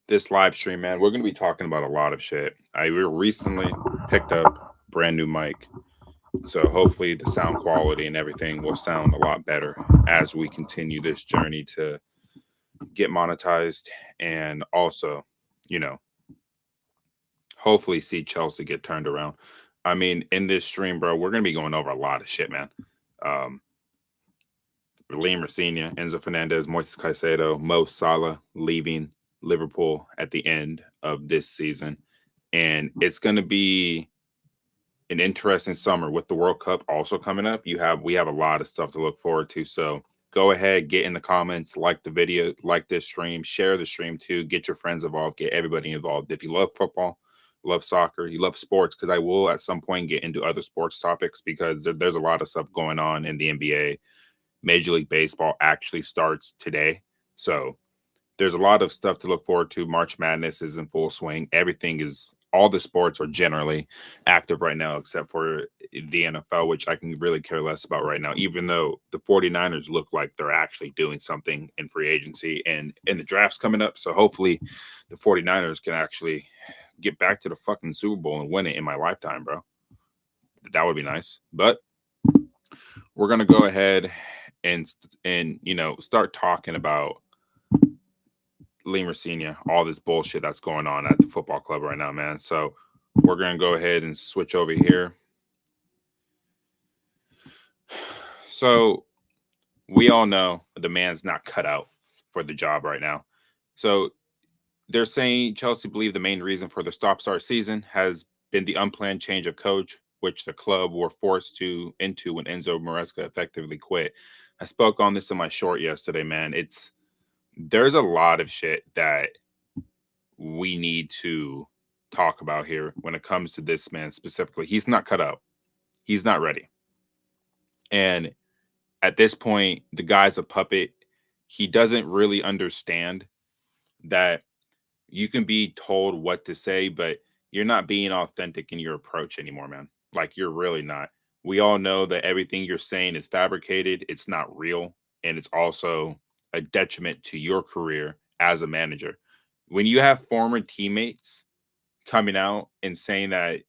This live stream, man, we're going to be talking about a lot of shit. I recently picked up brand new mic, so hopefully the sound quality and everything will sound a lot better as we continue this journey to get monetized and also, you know, hopefully see Chelsea get turned around. I mean, in this stream, bro, we're going to be going over a lot of shit, man. Um, Liam Rosina, Enzo Fernandez, Moises Caicedo, Mo Salah leaving Liverpool at the end of this season. And it's going to be an interesting summer with the World Cup also coming up. We have a lot of stuff to look forward to. So go ahead, get in the comments, like the video, like this stream, share the stream too, get your friends involved, get everybody involved. If you love football, love soccer, you love sports, because I will at some point get into other sports topics because there's a lot of stuff going on in the NBA. Major League Baseball actually starts today. So there's a lot of stuff to look forward to. March Madness is in full swing. All the sports are generally active right now, except for the NFL, which I can really care less about right now, even though the 49ers look like they're actually doing something in free agency and in the drafts coming up. So hopefully the 49ers can actually get back to the fucking Super Bowl and win it in my lifetime, bro. That would be nice. But we're going to go ahead and start talking about Lima Senior, all this bullshit that's going on at the football club right now, man. So we're gonna go ahead and switch over here. So we all know the man's not cut out for the job right now. So they're saying Chelsea believe the main reason for the stop-start season has been the unplanned change of coach, which the club were forced into when Enzo Maresca effectively quit. I spoke on this in my short yesterday, man. There's a lot of shit that we need to talk about here when it comes to this man specifically. He's not cut out. He's not ready. And at this point, the guy's a puppet. He doesn't really understand that you can be told what to say, but you're not being authentic in your approach anymore, man. Like you're really not. We all know that everything you're saying is fabricated, it's not real, and it's also a detriment to your career as a manager. When you have former teammates coming out and saying that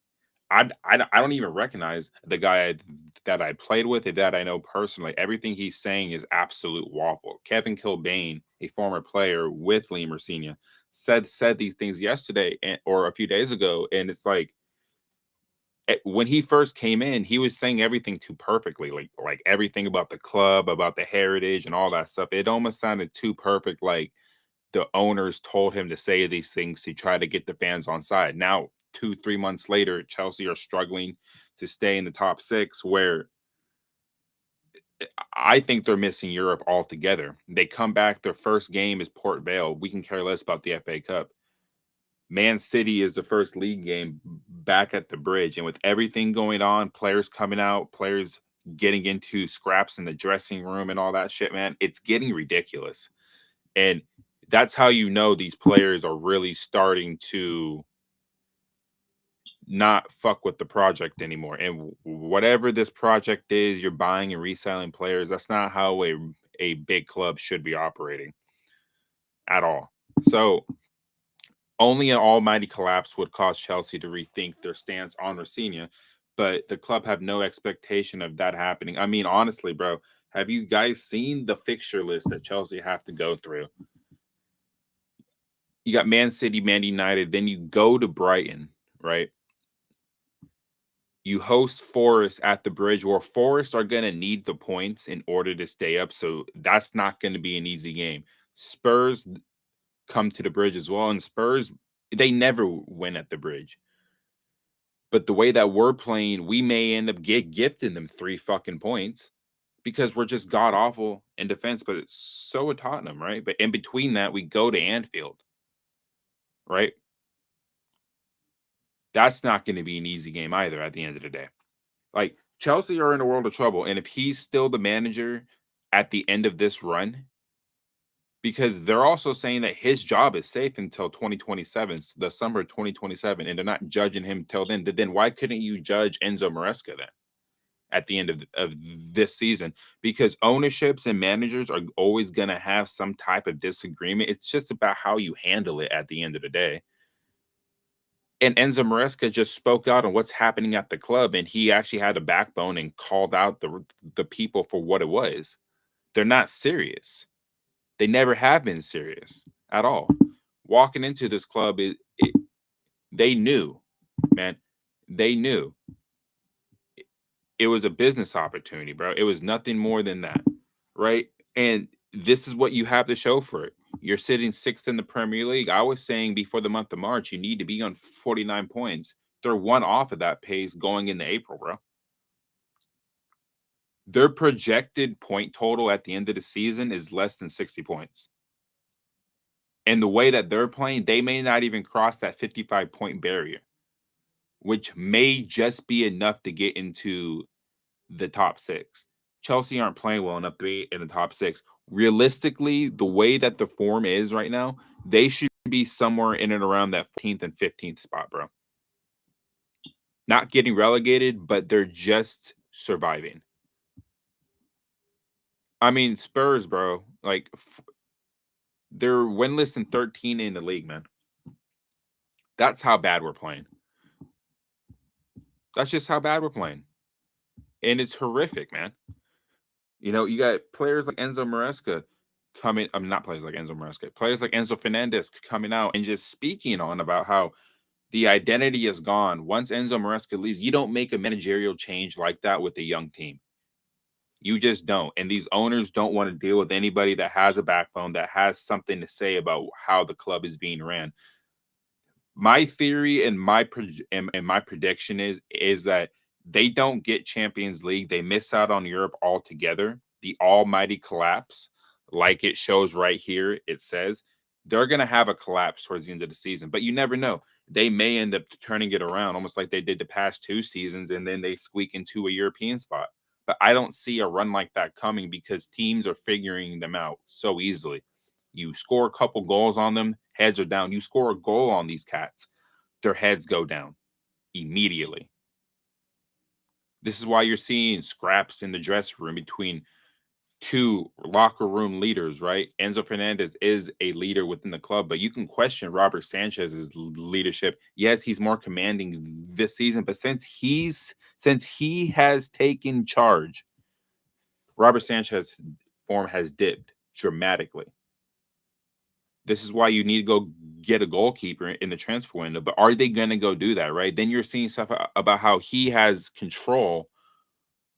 I don't even recognize the guy that I played with, that I know personally. Everything he's saying is absolute waffle. Kevin Kilbane, a former player with Liam Senior, said these things yesterday or a few days ago, and it's like when he first came in, he was saying everything too perfectly, like everything about the club, about the heritage, and all that stuff. It almost sounded too perfect, like the owners told him to say these things to try to get the fans on side. Now, 2, 3 months later, Chelsea are struggling to stay in the top six, where I think they're missing Europe altogether. They come back, their first game is Port Vale. We can care less about the FA Cup. Man City is the first league game back at the bridge. And with everything going on, players coming out, players getting into scraps in the dressing room and all that shit, man, it's getting ridiculous. And that's how you know these players are really starting to not fuck with the project anymore. And whatever this project is, you're buying and reselling players. That's not how a big club should be operating at all. So only an almighty collapse would cause Chelsea to rethink their stance on Rafinha, but the club have no expectation of that happening. I mean, honestly, bro, have you guys seen the fixture list that Chelsea have to go through? You got Man City, Man United, then you go to Brighton, right? You host Forest at the bridge, where Forest are going to need the points in order to stay up. So that's not going to be an easy game. Spurs come to the bridge as well. And Spurs, they never win at the bridge. But the way that we're playing, we may end up gifting them 3 fucking points because we're just god awful in defense. But it's so at Tottenham, right? But in between that, we go to Anfield, right? That's not going to be an easy game either at the end of the day. Like, Chelsea are in a world of trouble. And if he's still the manager at the end of this run, because they're also saying that his job is safe until 2027, the summer of 2027, and they're not judging him till then why couldn't you judge Enzo Maresca then? at the end of this season, because ownerships and managers are always going to have some type of disagreement. It's just about how you handle it at the end of the day. And Enzo Maresca just spoke out on what's happening at the club, and he actually had a backbone and called out the people for what it was. They're not serious. They never have been serious at all. Walking into this club, they knew, man, they knew it was a business opportunity, bro. It was nothing more than that, right? And this is what you have to show for it. You're sitting sixth in the Premier League. I was saying before the month of March, you need to be on 49 points. They're one off of that pace going into April, bro. Their projected point total at the end of the season is less than 60 points. And the way that they're playing, they may not even cross that 55-point barrier, which may just be enough to get into the top six. Chelsea aren't playing well enough to be in the top six. Realistically, the way that the form is right now, they should be somewhere in and around that 14th and 15th spot, bro. Not getting relegated, but they're just surviving. I mean, Spurs, bro, like they're winless and 13 in the league, man. That's how bad we're playing. That's just how bad we're playing. And it's horrific, man. You know, you got players like Enzo Maresca coming. I mean, not players like Enzo Maresca, players like Enzo Fernandez coming out and just speaking on about how the identity is gone. Once Enzo Maresca leaves, you don't make a managerial change like that with a young team. You just don't. And these owners don't want to deal with anybody that has a backbone, that has something to say about how the club is being ran. My theory and my prediction is that they don't get Champions League. They miss out on Europe altogether. The almighty collapse, like it shows right here, it says they're going to have a collapse towards the end of the season, but you never know. They may end up turning it around almost like they did the past two seasons, and then they squeak into a European spot. But I don't see a run like that coming because teams are figuring them out so easily. You score a couple goals on them, heads are down. You score a goal on these cats, their heads go down immediately. This is why you're seeing scraps in the dressing room between two locker room leaders, right? Enzo Fernandez is a leader within the club, but you can question Robert Sanchez's leadership. Yes, he's more commanding this season, but since he has taken charge, Robert Sanchez's form has dipped dramatically. This is why you need to go get a goalkeeper in the transfer window. But are they going to go do that, right? Then you're seeing stuff about how he has control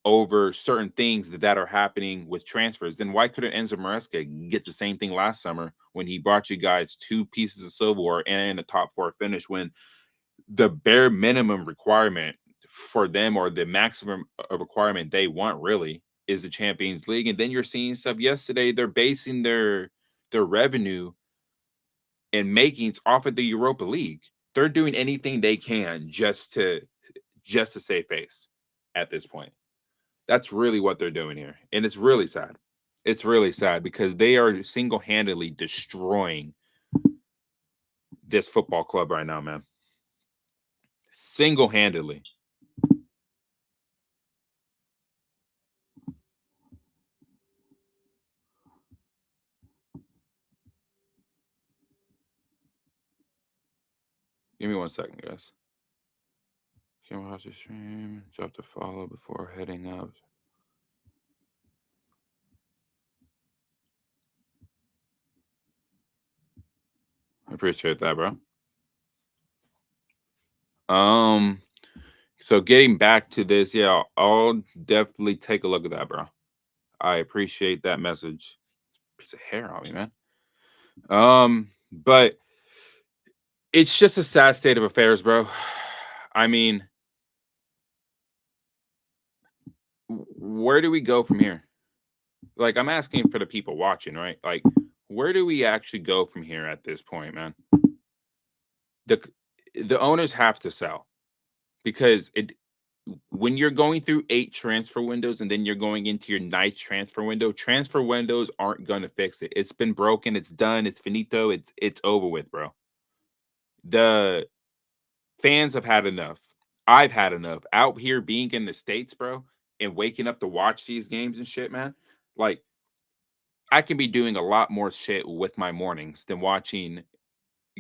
over certain things that are happening with transfers. Then why couldn't Enzo Maresca get the same thing last summer when he brought you guys two pieces of silverware and a top four finish, when the bare minimum requirement for them, or the maximum requirement they want really, is the Champions League? And then you're seeing stuff yesterday. They're basing their revenue and makings off of the Europa League. They're doing anything they can just to save face at this point. That's really what they're doing here. And it's really sad. It's really sad because they are single-handedly destroying this football club right now, man. Single-handedly. Give me 1 second, guys. Can we watch the stream? Drop the follow before heading up. I appreciate that, bro. So getting back to this, yeah, I'll definitely take a look at that, bro. I appreciate that message. Piece of hair on me, man. But it's just a sad state of affairs, bro. I mean, where do we go from here? Like, I'm asking for the people watching, right? Like, where do we actually go from here at this point, man? The owners have to sell, because when you're going through 8 transfer windows and then you're going into your 9th transfer windows aren't going to fix it. It's been broken, it's done, it's finito, it's over with, bro. The fans have had enough. I've had enough. Out here being in the States, bro, and waking up to watch these games and shit, man, like I can be doing a lot more shit with my mornings than watching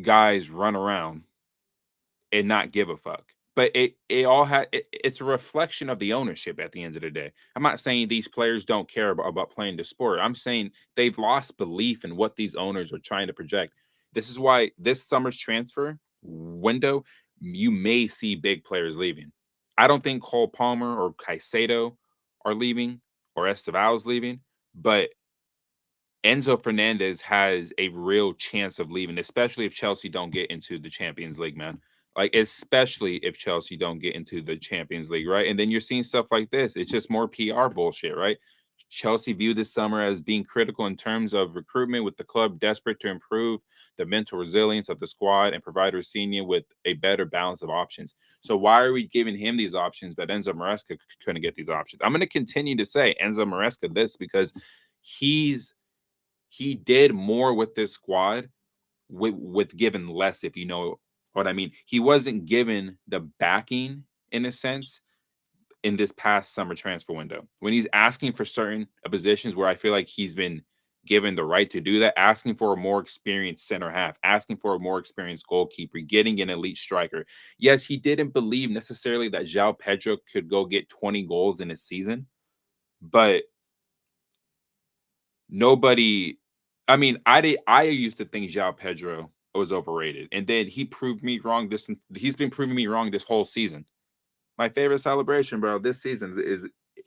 guys run around and not give a fuck. But it all it's a reflection of the ownership at the end of the day. I'm not saying these players don't care about playing the sport. I'm saying they've lost belief in what these owners are trying to project. This is why this summer's transfer window, you may see big players leaving. I don't think Cole Palmer or Caicedo are leaving or Esteval's leaving, but Enzo Fernandez has a real chance of leaving, especially if Chelsea don't get into the Champions League, man. Like, especially if Chelsea don't get into the Champions League, right? And then you're seeing stuff like this. It's just more PR bullshit, right? Chelsea viewed this summer as being critical in terms of recruitment, with the club desperate to improve the mental resilience of the squad and provide Rossini with a better balance of options. So why are we giving him these options, but Enzo Maresca couldn't get these options? I'm going to continue to say Enzo Maresca this because he did more with this squad with given less, if you know what I mean. He wasn't given the backing in a sense in this past summer transfer window. When he's asking for certain positions where I feel like he's been given the right to do that, asking for a more experienced center half, asking for a more experienced goalkeeper, getting an elite striker. Yes, he didn't believe necessarily that João Pedro could go get 20 goals in a season, but nobody. I mean, I used to think João Pedro was overrated, and then he proved me wrong. He's been proving me wrong this whole season. My favorite celebration, bro, this season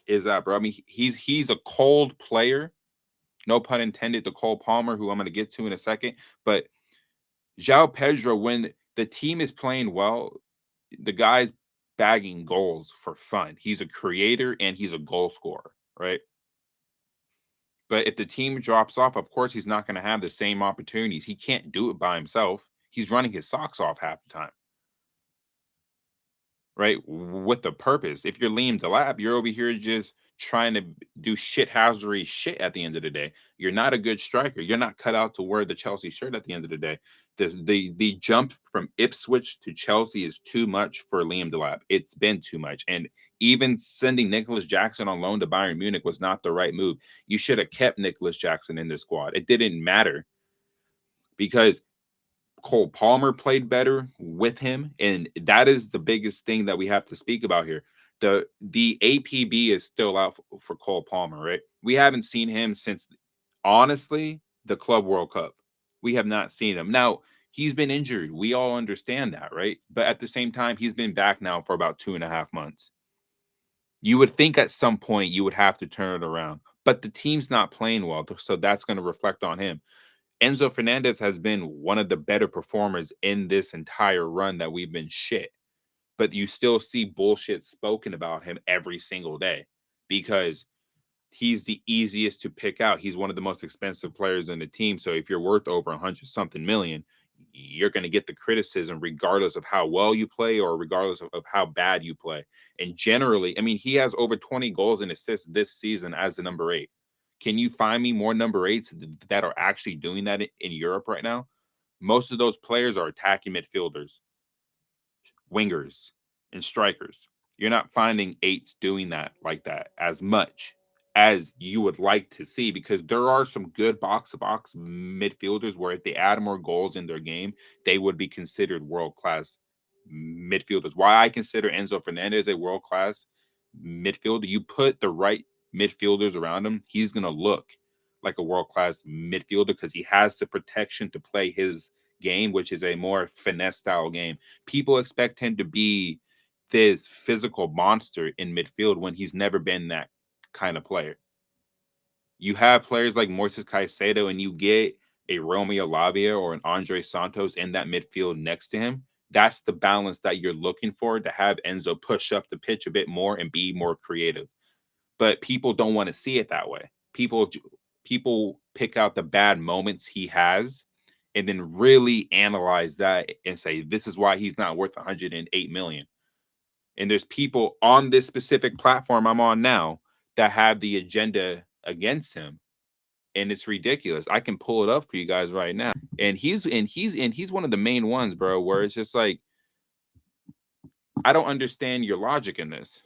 is that, bro. I mean, he's a cold player, no pun intended, to Cole Palmer, who I'm going to get to in a second. But João Pedro, when the team is playing well, the guy's bagging goals for fun. He's a creator and he's a goal scorer, right? But if the team drops off, of course, he's not going to have the same opportunities. He can't do it by himself. He's running his socks off half the time, right? With the purpose. If you're Liam Delap, you're over here just trying to do shithousery shit at the end of the day. You're not a good striker. You're not cut out to wear the Chelsea shirt at the end of the day. The jump from Ipswich to Chelsea is too much for Liam Delap. It's been too much. And even sending Nicholas Jackson on loan to Bayern Munich was not the right move. You should have kept Nicholas Jackson in the squad. It didn't matter because Cole Palmer played better with him, and that is the biggest thing that we have to speak about here. The APB is still out for Cole Palmer, right? We haven't seen him since, honestly, the Club World Cup. We have not seen him. Now, he's been injured. We all understand that, right? But at the same time, he's been back now for about 2.5 months. You would think at some point you would have to turn it around, but the team's not playing well, so that's going to reflect on him. Enzo Fernandez has been one of the better performers in this entire run that we've been shit. But you still see bullshit spoken about him every single day because he's the easiest to pick out. He's one of the most expensive players in the team. So if you're worth over 100 something million, you're going to get the criticism regardless of how well you play or regardless of how bad you play. And generally, I mean, he has over 20 goals and assists this season as the number 8. Can you find me more number 8s that are actually doing that in Europe right now? Most of those players are attacking midfielders, wingers, and strikers. You're not finding 8s doing that like that as much as you would like to see, because there are some good box to box midfielders where if they add more goals in their game, they would be considered world class midfielders. Why I consider Enzo Fernandez a world class midfielder, you put the right midfielders around him, he's going to look like a world class midfielder because he has the protection to play his game, which is a more finesse style game. People expect him to be this physical monster in midfield when he's never been that kind of player. You have players like Moises Caicedo and you get a Romeo Lavia or an Andre Santos in that midfield next to him. That's the balance that you're looking for, to have Enzo push up the pitch a bit more and be more creative. But people don't want to see it that way. People pick out the bad moments he has and then really analyze that and say this is why he's not worth 108 million. And there's people on this specific platform I'm on now that have the agenda against him, and it's ridiculous. I can pull it up for you guys right now. And he's one of the main ones, bro, where it's just like, I don't understand your logic in this.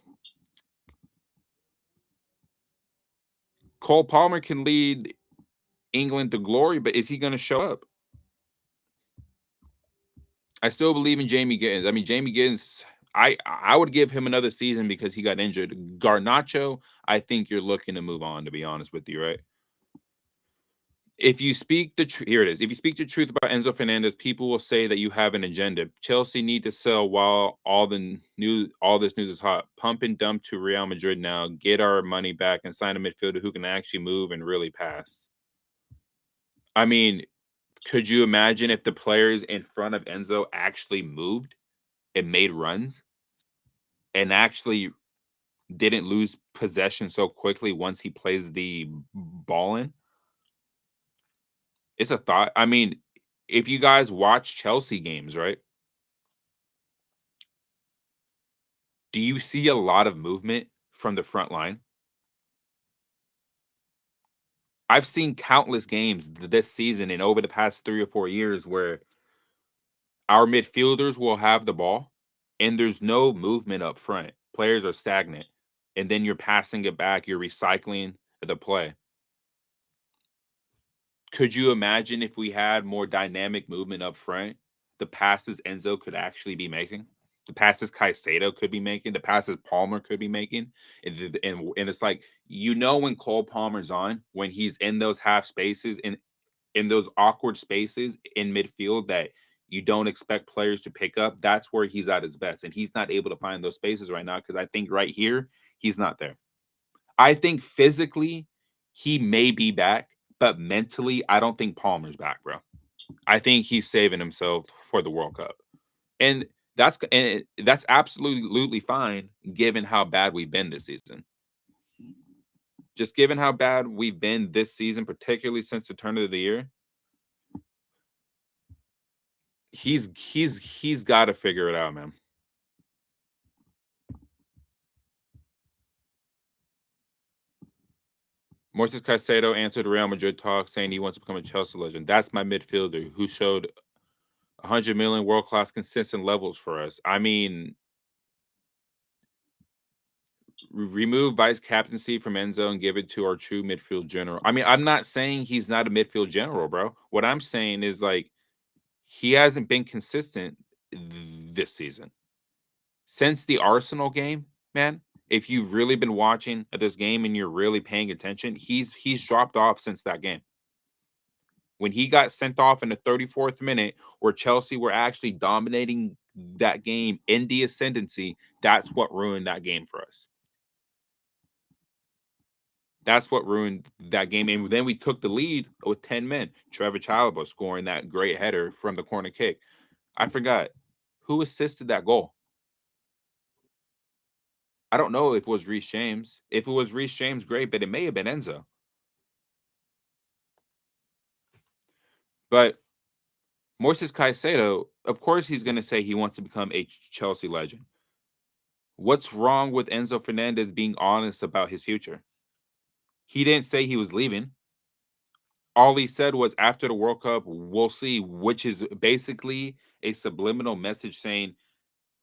Cole Palmer can lead England to glory, but is he going to show up? I still believe in Jamie Gittins. I mean, Jamie Gittins, I would give him another season because he got injured. Garnacho, I think you're looking to move on, to be honest with you, right? If you speak the truth, here it is. If you speak the truth about Enzo Fernandez, people will say that you have an agenda. Chelsea need to sell while all this news is hot. Pump and dump to Real Madrid now. Get our money back and sign a midfielder who can actually move and really pass. I mean, could you imagine if the players in front of Enzo actually moved and made runs and actually didn't lose possession so quickly once he plays the ball in? It's a thought. I mean, if you guys watch Chelsea games, right? Do you see a lot of movement from the front line? I've seen countless games this season and over the past 3 or 4 years where our midfielders will have the ball and there's no movement up front. Players are stagnant. And then you're passing it back, you're recycling the play. Could you imagine if we had more dynamic movement up front, the passes Enzo could actually be making? The passes Caicedo could be making, the passes Palmer could be making. And it's like, when Cole Palmer's on, when he's in those half spaces, in those awkward spaces in midfield that you don't expect players to pick up, that's where he's at his best. And he's not able to find those spaces right now because I think right here, he's not there. I think physically he may be back, but mentally, I don't think Palmer's back, bro. I think he's saving himself for the World Cup. And that's absolutely fine given how bad we've been this season. Just given how bad we've been this season, particularly since the turn of the year, he's got to figure it out, man. Moises Caicedo answered Real Madrid talk saying he wants to become a Chelsea legend. That's my midfielder who showed 100 million world class consistent levels for us. I mean, remove vice captaincy from Enzo and give it to our true midfield general. I mean, I'm not saying he's not a midfield general, bro. What I'm saying is like he hasn't been consistent this season. Since the Arsenal game, man, if you've really been watching this game and you're really paying attention, he's dropped off since that game. When he got sent off in the 34th minute, where Chelsea were actually dominating that game in the ascendancy, that's what ruined that game for us. That's what ruined that game. And then we took the lead with 10 men. Trevor Chalobah scoring that great header from the corner kick. I forgot who assisted that goal. I don't know if it was Reece James. If it was Reece James, great, but it may have been Enzo. But Moises Caicedo, of course, he's going to say he wants to become a Chelsea legend. What's wrong with Enzo Fernandez being honest about his future? He didn't say he was leaving. All he said was after the World Cup, we'll see, which is basically a subliminal message saying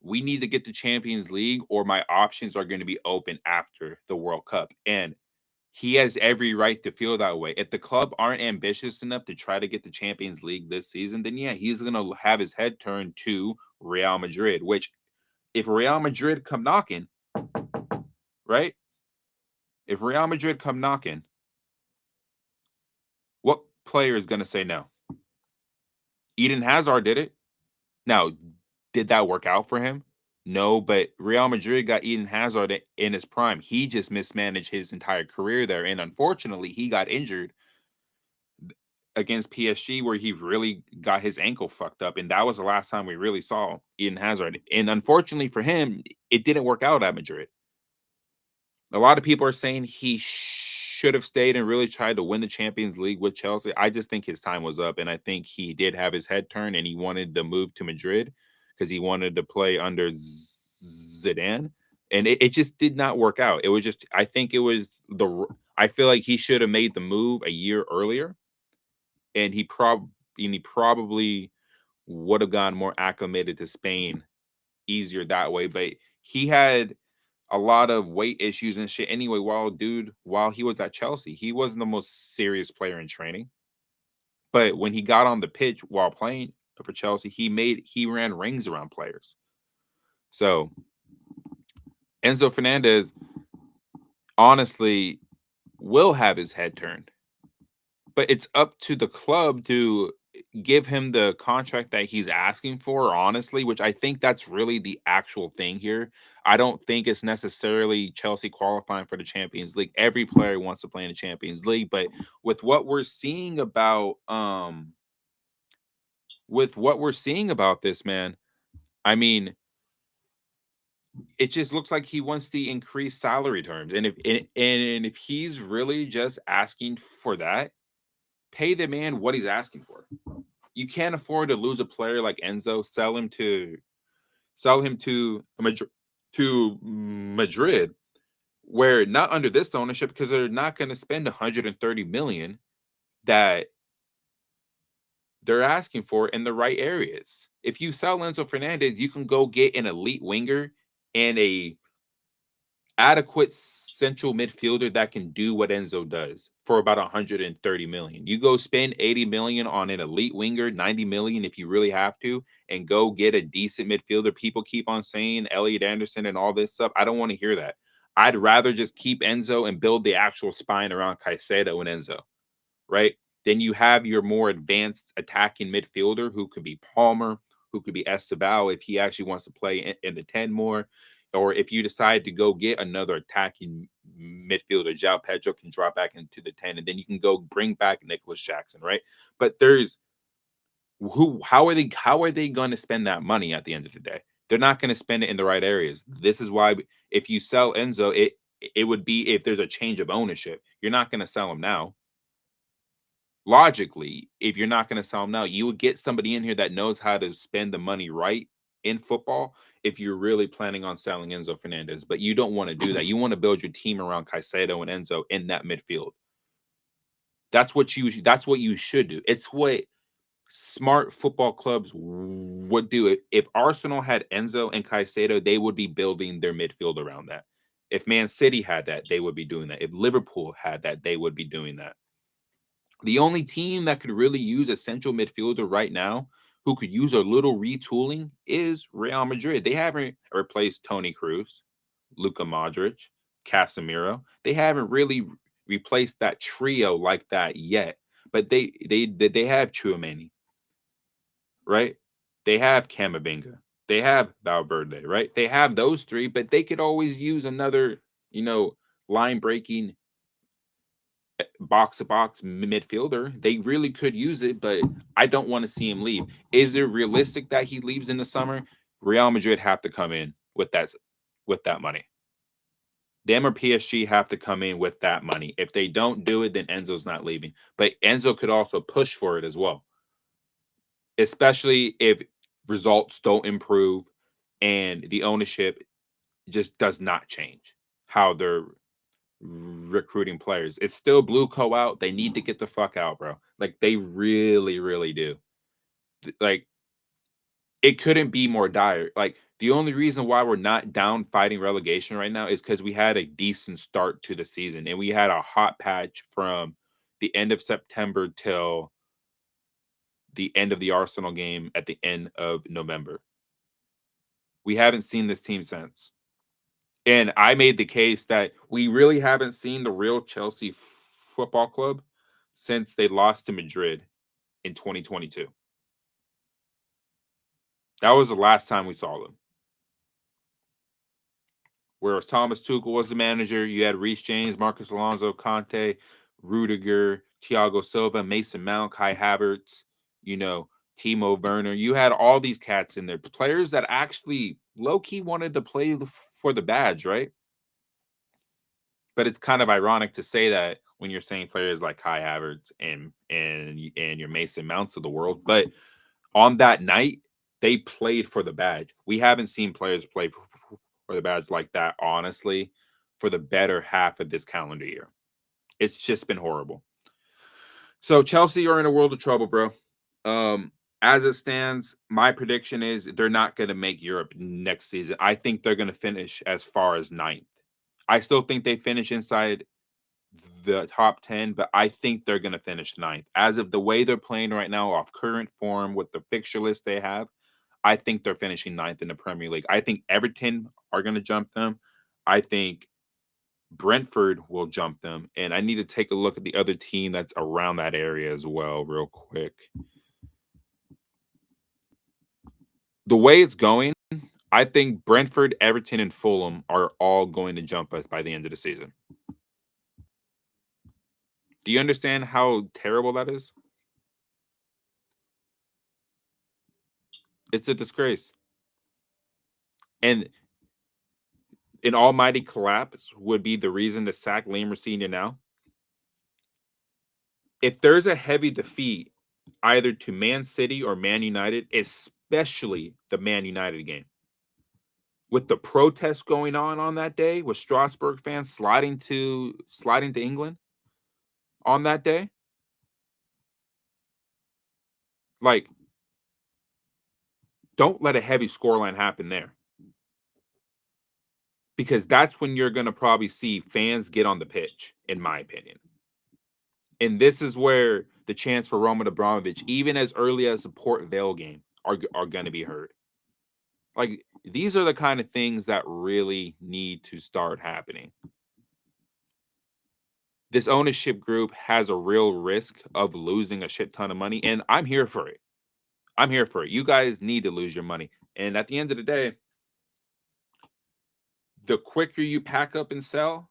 we need to get the Champions League or my options are going to be open after the World Cup. And he has every right to feel that way. If the club aren't ambitious enough to try to get the Champions League this season, then yeah, he's going to have his head turned to Real Madrid, which if Real Madrid come knocking, right? If Real Madrid come knocking, what player is going to say no? Eden Hazard did it. Now, did that work out for him? No, but Real Madrid got Eden Hazard in his prime. He just mismanaged his entire career there. And unfortunately, he got injured against PSG where he really got his ankle fucked up. And that was the last time we really saw Eden Hazard. And unfortunately for him, it didn't work out at Madrid. A lot of people are saying he should have stayed and really tried to win the Champions League with Chelsea. I just think his time was up. And I think he did have his head turned and he wanted to move to Madrid because he wanted to play under Zidane. And it just did not work out. It was just, I think it was I feel like he should have made the move a year earlier. And he probably would have gotten more acclimated to Spain easier that way. But he had a lot of weight issues and shit. Anyway, while he was at Chelsea, he wasn't the most serious player in training. But when he got on the pitch while playing for Chelsea, he ran rings around players. So Enzo Fernandez honestly will have his head turned. But it's up to the club to give him the contract that he's asking for, honestly, which I think that's really the actual thing here. I don't think it's necessarily Chelsea qualifying for the Champions League. Every player wants to play in the Champions League, but with what we're seeing about this, man, I mean, it just looks like he wants the increased salary terms. And if he's really just asking for that, pay the man what he's asking for. You can't afford to lose a player like Enzo. Sell him to Madrid, where not under this ownership, because they're not going to spend 130 million that they're asking for in the right areas. If you sell Enzo Fernandez, you can go get an elite winger and a adequate central midfielder that can do what Enzo does for about 130 million. You go spend 80 million on an elite winger, 90 million if you really have to, and go get a decent midfielder. People keep on saying Elliot Anderson and all this stuff. I don't want to hear that. I'd rather just keep Enzo and build the actual spine around Caicedo and Enzo, right? Then you have your more advanced attacking midfielder who could be Palmer, who could be Esteban if he actually wants to play in the 10 more. Or if you decide to go get another attacking midfielder, João Pedro can drop back into the 10, and then you can go bring back Nicholas Jackson, right? But how are they going to spend that money at the end of the day? They're not going to spend it in the right areas. This is why if you sell Enzo, it would be if there's a change of ownership. You're not going to sell him now. Logically, if you're not going to sell him now, you would get somebody in here that knows how to spend the money right in football if you're really planning on selling Enzo Fernandez. But you don't want to do that. You want to build your team around Caicedo and Enzo in that midfield. That's what you should do. It's what smart football clubs would do. If Arsenal had Enzo and Caicedo, they would be building their midfield around that. If Man City had that, they would be doing that. If Liverpool had that, they would be doing that. The only team that could really use a central midfielder right now who could use a little retooling is Real Madrid. They haven't replaced Toni Kroos, Luka Modric, Casemiro. They haven't really replaced that trio like that yet. But they have Tchouaméni, right? They have Camavinga. They have Valverde, right? They have those three, but they could always use another, line breaking box to box midfielder. They really could use it, but I don't want to see him leave. Is it realistic that he leaves in the summer? Real Madrid have to come in with that money. Them or PSG have to come in with that money. If they don't do it, then Enzo's not leaving. But Enzo could also push for it as well, especially if results don't improve and the ownership just does not change how they're recruiting players. It's still blue co out. They need to get the fuck out, bro. Like they really, really do. Like it couldn't be more dire. Like the only reason why we're not down fighting relegation right now is because we had a decent start to the season and we had a hot patch from the end of September till the end of the Arsenal game at the end of November. We haven't seen this team since. And I made the case that we really haven't seen the real Chelsea Football Club since they lost to Madrid in 2022. That was the last time we saw them. Whereas Thomas Tuchel was the manager, you had Reece James, Marcus Alonso, Conte, Rudiger, Thiago Silva, Mason Mount, Kai Havertz, Timo Werner. You had all these cats in there, players that actually low-key wanted to play for the badge, right? But it's kind of ironic to say that when you're saying players like Kai Havertz and your Mason Mounts of the world. But on that night, they played for the badge. We haven't seen players play for the badge like that, honestly, for the better half of this calendar year. It's just been horrible. So Chelsea are in a world of trouble, bro. As it stands, my prediction is they're not going to make Europe next season. I think they're going to finish as far as ninth. I still think they finish inside the top 10, but I think they're going to finish ninth. As of the way they're playing right now, off current form with the fixture list they have, I think they're finishing ninth in the Premier League. I think Everton are going to jump them. I think Brentford will jump them. And I need to take a look at the other team that's around that area as well, real quick. The way it's going, I think Brentford, Everton, and Fulham are all going to jump us by the end of the season. Do you understand how terrible that is? It's a disgrace. And an almighty collapse would be the reason to sack Liam Senior now. If there's a heavy defeat, either to Man City or Man United, especially the Man United game, with the protests going on that day, with Strasbourg fans sliding to England on that day, like, don't let a heavy scoreline happen there, because that's when you're going to probably see fans get on the pitch, in my opinion. And this is where the chance for Roman Abramovich, even as early as the Port Vale game, are going to be heard. Like, these are the kind of things that really need to start happening. This ownership group has a real risk of losing a shit ton of money, and I'm here for it. I'm here for it. You guys need to lose your money. And at the end of the day, the quicker you pack up and sell,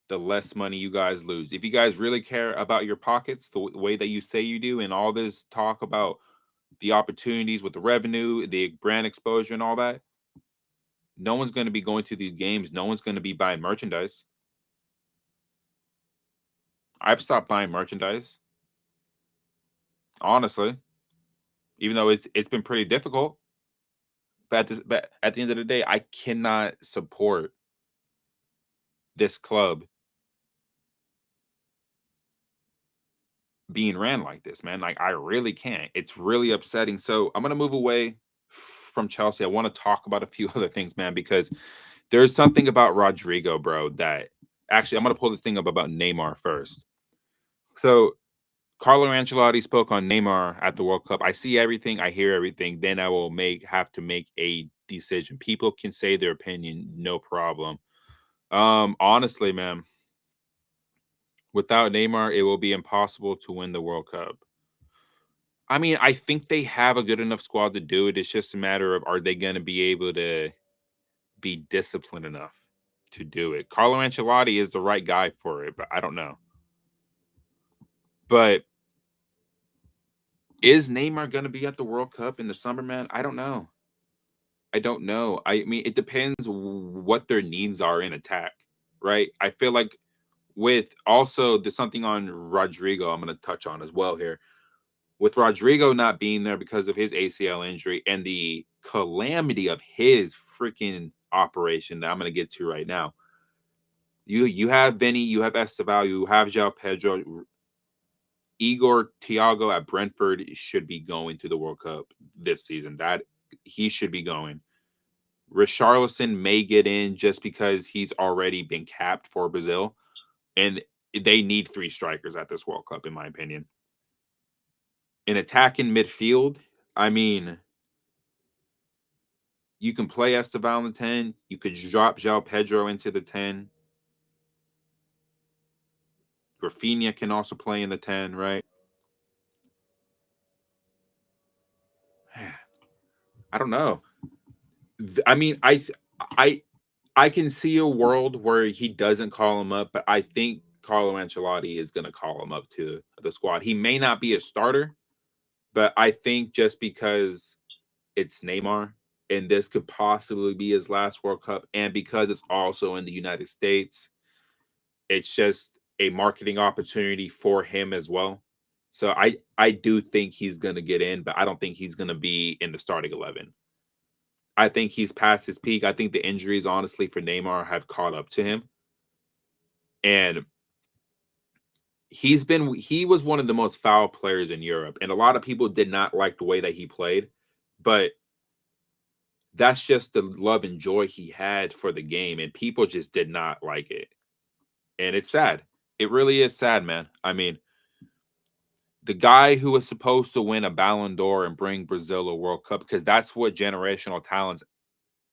the less money you guys lose. If you guys really care about your pockets the way that you say you do, and all this talk about the opportunities with the revenue, the brand exposure, and all that, no one's going to be going to these games. No one's going to be buying merchandise. I've stopped buying merchandise, honestly, even though it's been pretty difficult. But at the end of the day, I cannot support this club being ran like this, man. Like, I really can't. It's really upsetting. So I'm gonna move away from Chelsea. I want to talk about a few other things, man, because there's something about Rodrigo, bro, that actually I'm gonna pull this thing up about Neymar first. So Carlo Ancelotti spoke on Neymar at the World Cup. I see everything, I hear everything. Then I will have to make a decision. People can say their opinion, no problem. Honestly, man, without Neymar, it will be impossible to win the World Cup. I mean, I think they have a good enough squad to do it. It's just a matter of, are they going to be able to be disciplined enough to do it? Carlo Ancelotti is the right guy for it, but I don't know. But is Neymar going to be at the World Cup in the summer, man? I don't know. I don't know. I mean, it depends what their needs are in attack, right? I feel like with also there's something on Rodrigo I'm going to touch on as well here. With Rodrigo not being there because of his ACL injury and the calamity of his freaking operation that I'm going to get to right now. You have Vinny, you have Esteval, you have João Pedro, Igor Thiago at Brentford should be going to the World Cup this season. That he should be going. Richarlison may get in just because he's already been capped for Brazil, and they need 3 strikers at this World Cup, in my opinion. In attacking midfield, I mean, you can play Esteval in the 10. You could drop João Pedro into the 10. Rafinha can also play in the 10, right? I don't know. I mean, I can see a world where he doesn't call him up, but I think Carlo Ancelotti is going to call him up to the squad. He may not be a starter, but I think just because it's Neymar and this could possibly be his last World Cup, and because it's also in the United States, it's just a marketing opportunity for him as well. So I do think he's going to get in, but I don't think he's going to be in the starting 11. I think he's past his peak. I think the injuries, honestly, for Neymar have caught up to him. And he was one of the most foul players in Europe, and a lot of people did not like the way that he played, but that's just the love and joy he had for the game, and people just did not like it. And it's sad. It really is sad, man. I mean, the guy who was supposed to win a Ballon d'Or and bring Brazil a World Cup, because that's what generational talents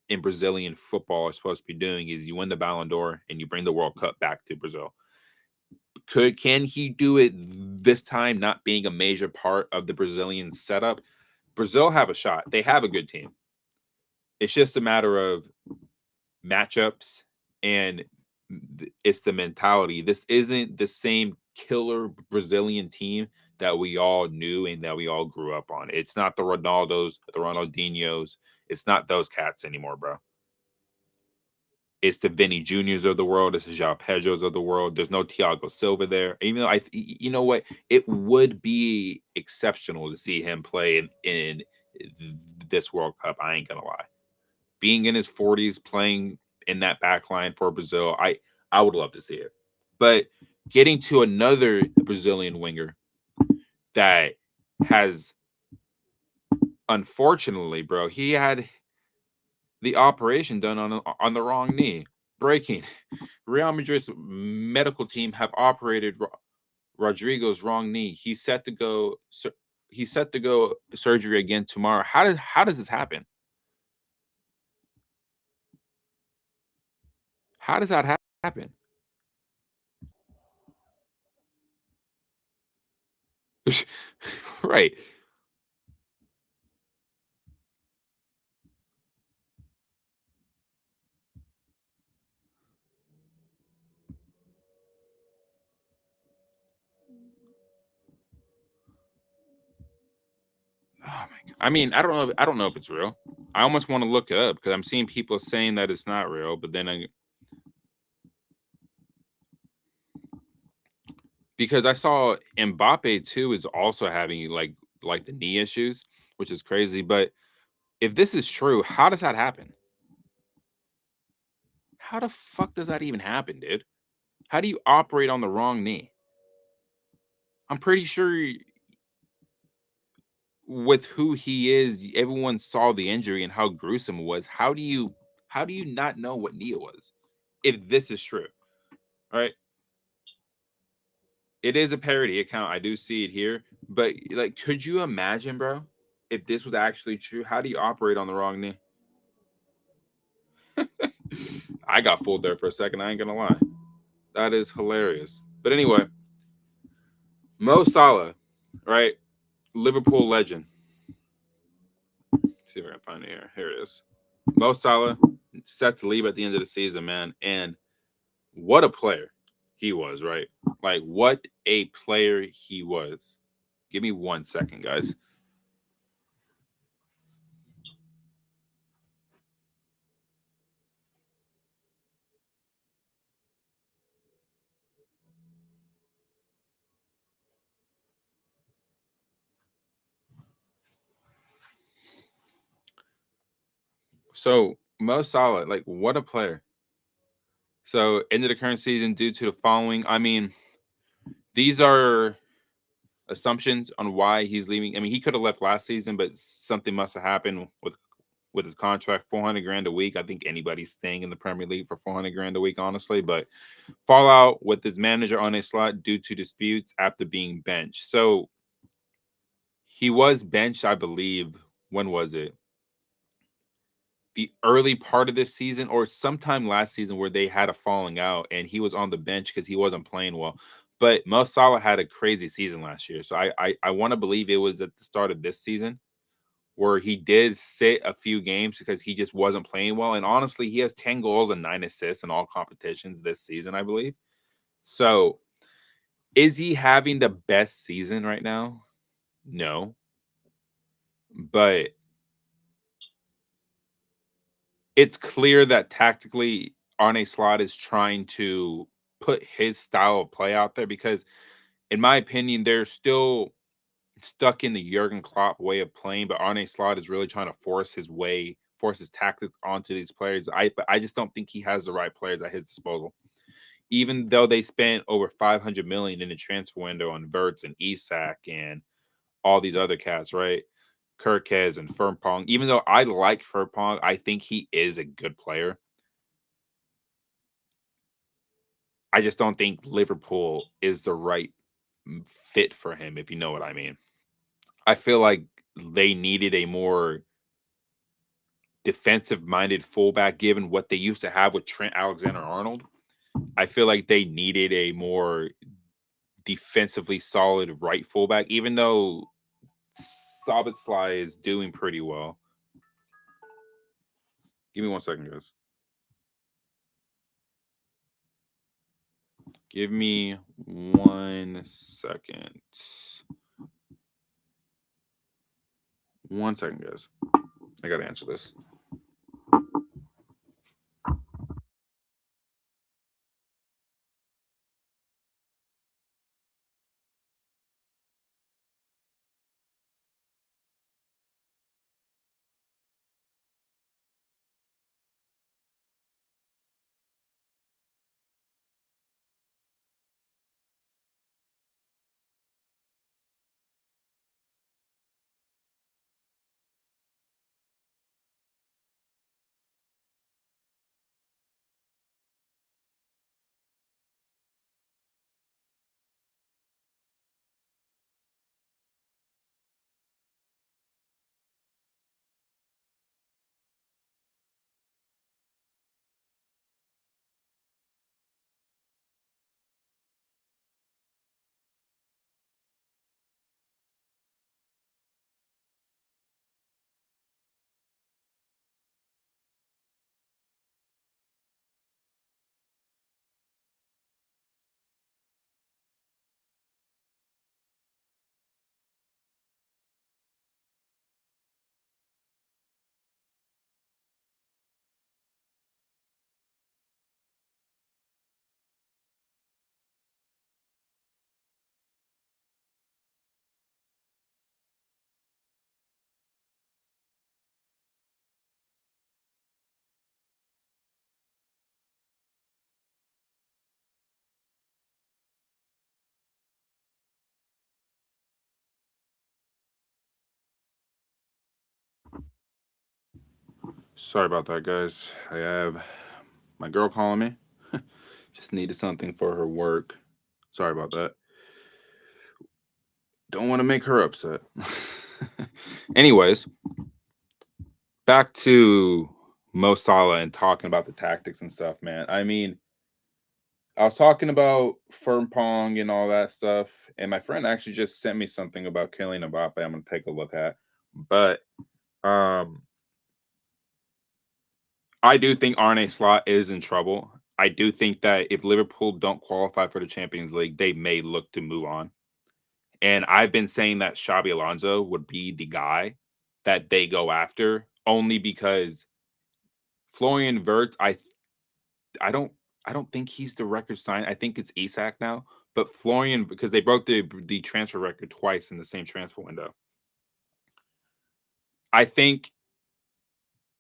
in Brazilian football are supposed to be doing, is you win the Ballon d'Or and you bring the World Cup back to Brazil. Can he do it this time, not being a major part of the Brazilian setup? Brazil have a shot. They have a good team. It's just a matter of matchups, and it's the mentality. This isn't the same killer Brazilian team that we all knew and that we all grew up on. It's not the Ronaldos, the Ronaldinhos. It's not those cats anymore, bro. It's the Vinny Juniors of the world. It's the João Pedros of the world. There's no Thiago Silva there. Even though you know what, it would be exceptional to see him play in this World Cup. I ain't gonna lie. Being in his 40s, playing in that back line for Brazil, I would love to see it. But getting to another Brazilian winger that has, unfortunately, bro, he had the operation done on the wrong knee. Breaking. Real Madrid's medical team have operated Rodrigo's wrong knee. He's set to go. He's set to go surgery again tomorrow. How does this happen? How does that happen? Right. Oh my God. I mean, I don't know if it's real. I almost want to look it up because I'm seeing people saying that it's not real, but then because I saw Mbappe too is also having like the knee issues, which is crazy. But if this is true, how does that happen? How the fuck does that even happen, dude? How do you operate on the wrong knee? I'm pretty sure with who he is, everyone saw the injury and how gruesome it was. How do you not know what knee it was? If this is true, all right? It is a parody account. I do see it here, but like, could you imagine, bro, if this was actually true? How do you operate on the wrong knee? I got fooled there for a second. I ain't gonna lie. That is hilarious. But anyway, Mo Salah, right? Liverpool legend. Let's see if I can find it here. Here it is. Mo Salah set to leave at the end of the season, man. And what a player he was, right? Like, what a player he was. Give me 1 second, guys. So, Mo Salah, like, what a player. So, end of the current season due to the following. I mean, these are assumptions on why he's leaving. I mean, he could have left last season, but something must have happened with his contract. 400 grand a week. I think anybody's staying in the Premier League for 400 grand a week, honestly. But fallout with his manager on a slot due to disputes after being benched. So he was benched, I believe. When was it? The early part of this season or sometime last season where they had a falling out and he was on the bench because he wasn't playing well. But Mo Salah had a crazy season last year. So I want to believe it was at the start of this season where he did sit a few games because he just wasn't playing well. And honestly, he has 10 goals and 9 assists in all competitions this season, I believe. So is he having the best season right now? No. But it's clear that tactically Arne Slot is trying to put his style of play out there because, in my opinion, they're still stuck in the Jurgen Klopp way of playing, but Arne Slot is really trying to force his tactics onto these players. But I just don't think he has the right players at his disposal. even though they spent over 500 million in the transfer window on Verts and Isak and all these other cats, right? Kirkez and Firmpong. Even though I like Firmpong, I think he is a good player. I just don't think Liverpool is the right fit for him, if you know what I mean. I feel like they needed a more defensive minded fullback given what they used to have with Trent Alexander Arnold. I feel like they needed a more defensively solid right fullback, even though Szoboszlai is doing pretty well. Give me 1 second, guys. Give me 1 second. 1 second, guys. I gotta answer this. Sorry about that, guys. I have my girl calling me. Just needed something for her work. Sorry about that. Don't want to make her upset. Anyways, back to Mo Salah and talking about the tactics and stuff, man. I mean, I was talking about Firmpong and all that stuff, and my friend actually just sent me something about Kylian Mbappe. I'm gonna take a look at, but um, I do think Arne Slot is in trouble. I do think that if Liverpool don't qualify for the Champions League, they may look to move on. And I've been saying that Xabi Alonso would be the guy that they go after, only because Florian Wirtz, I don't I don't think he's the record sign. I think it's Isak now, but Florian, because they broke the transfer record twice in the same transfer window. I think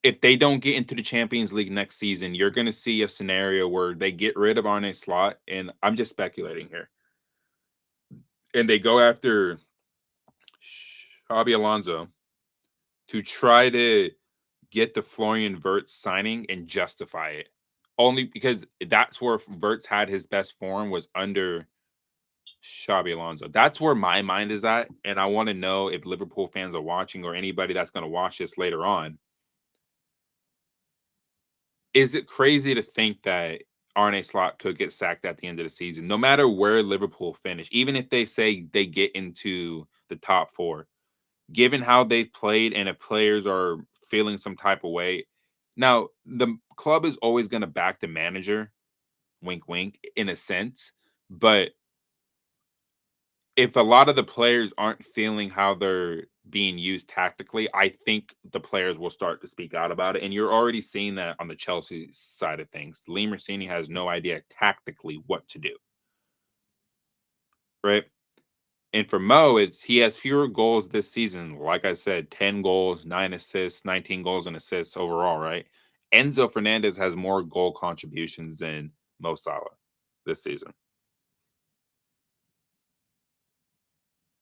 if they don't get into the Champions League next season, you're going to see a scenario where they get rid of Arne Slot, and I'm just speculating here, and they go after Xabi Alonso to try to get the Florian Wirtz signing and justify it. Only because that's where Wirtz had his best form was under Xabi Alonso. That's where my mind is at, and I want to know if Liverpool fans are watching or anybody that's going to watch this later on. Is it crazy to think that Arne Slot could get sacked at the end of the season, no matter where Liverpool finish, even if they say they get into the top four, given how they've played and if players are feeling some type of way? Now, the club is always going to back the manager, wink, wink, in a sense, but if a lot of the players aren't feeling how they're being used tactically, I think the players will start to speak out about it. And you're already seeing that on the Chelsea side of things. Lee Mancini has no idea tactically what to do. Right. And for Mo, he has fewer goals this season. Like I said, 10 goals, 9 assists, 19 goals and assists overall, right? Enzo Fernandez has more goal contributions than Mo Salah. this season.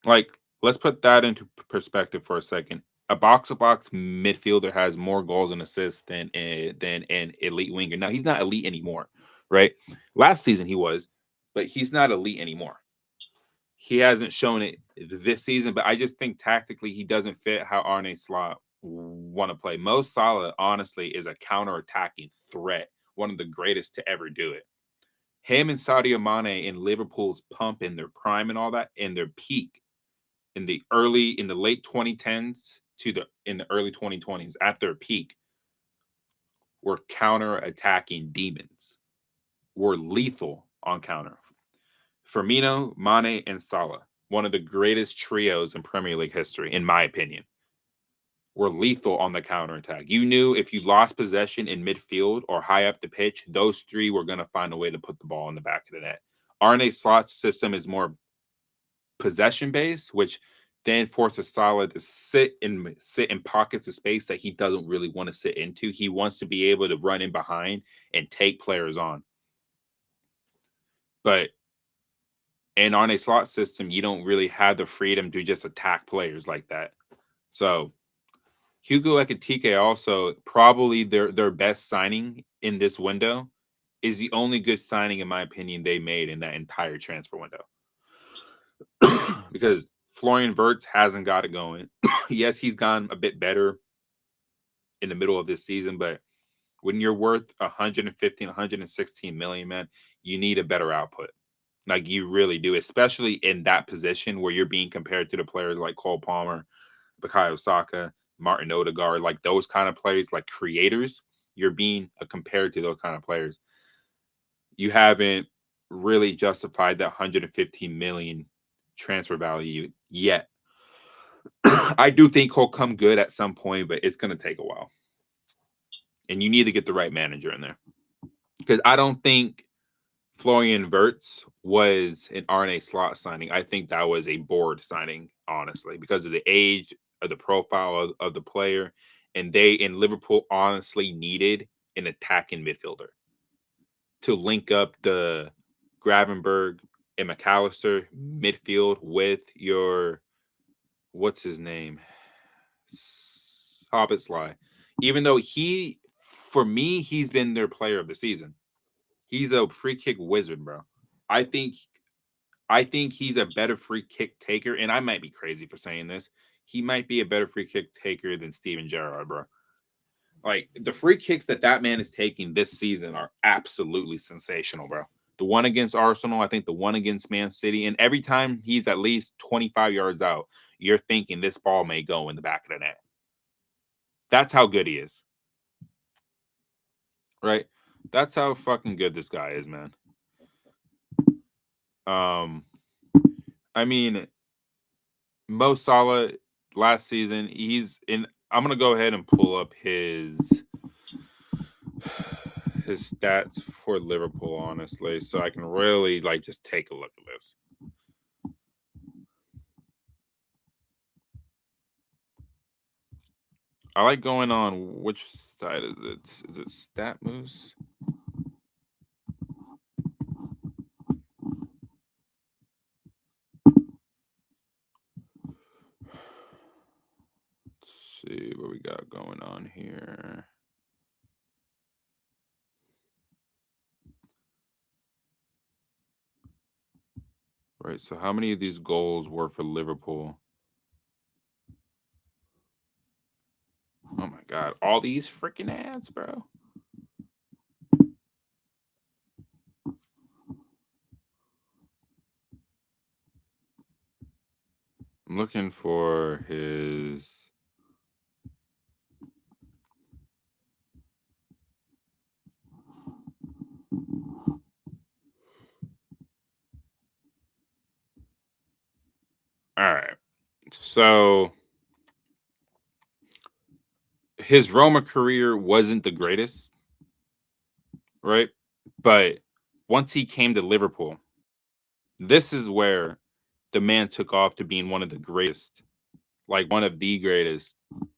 Like, let's put that into perspective for a second. A box-to-box midfielder has more goals and assists than an elite winger. Now, he's not elite anymore, right? Last season he was, but he's not elite anymore. He hasn't shown it this season, but I just think tactically he doesn't fit how Arne Slot want to play. Mo Salah, honestly, is a counter-attacking threat, one of the greatest to ever do it. Him and Sadio Mane in Liverpool's pump in their prime and all that, in their peak, in the late 2010s in the early 2020s, at their peak, were counter-attacking demons. Were lethal on counter. Firmino, Mane, and Salah, one of the greatest trios in Premier League history, in my opinion, were lethal on the counterattack. You knew if you lost possession in midfield or high up the pitch, those three were going to find a way to put the ball in the back of the net. Arne Slot's system is more possession-based, which then forces Salah to sit in pockets of space that he doesn't really want to sit into. He wants to be able to run in behind and take players on. But in Arne Slot's system, you don't really have the freedom to just attack players like that. So Hugo Ekitike also, probably their best signing in this window, is the only good signing, in my opinion, they made in that entire transfer window. Because Florian Wirtz hasn't got it going. Yes, he's gone a bit better in the middle of this season, but when you're worth 115, 116 million, man, you need a better output. Like, you really do, especially in that position where you're being compared to the players like Cole Palmer, Bukayo Saka, Martin Odegaard, like those kind of players, like creators. You're being compared to those kind of players. You haven't really justified that 115 million transfer value yet. I do think he'll come good at some point, but it's going to take a while. And you need to get the right manager in there. Because I don't think Florian Wirtz was an Arne Slot signing. I think that was a board signing, honestly, because of the age, of the profile of the player. And they, in Liverpool, honestly needed an attacking midfielder to link up the Gravenberg and McAllister midfield with your, what's his name? Hobbit Sly. Even though for me, he's been their player of the season. He's a free kick wizard, bro. I think he's a better free kick taker, and I might be crazy for saying this. He might be a better free kick taker than Steven Gerrard, bro. Like, the free kicks that man is taking this season are absolutely sensational, bro. The one against Arsenal, I think the one against Man City, and every time he's at least 25 yards out, you're thinking this ball may go in the back of the net. That's how good he is. Right? That's how fucking good this guy is, man. I mean, Mo Salah last season, I'm gonna go ahead and pull up his stats for Liverpool, honestly, so I can really just take a look at this. I like going on, which side is it? Is it StatMoose? Let's see what we got going on here. Right, so how many of these goals were for Liverpool? Oh my God, all these freaking ads, bro. I'm looking for his. All right. So his Roma career wasn't the greatest, right? But once he came to Liverpool, this is where the man took off to being one of the greatest, one of the greatest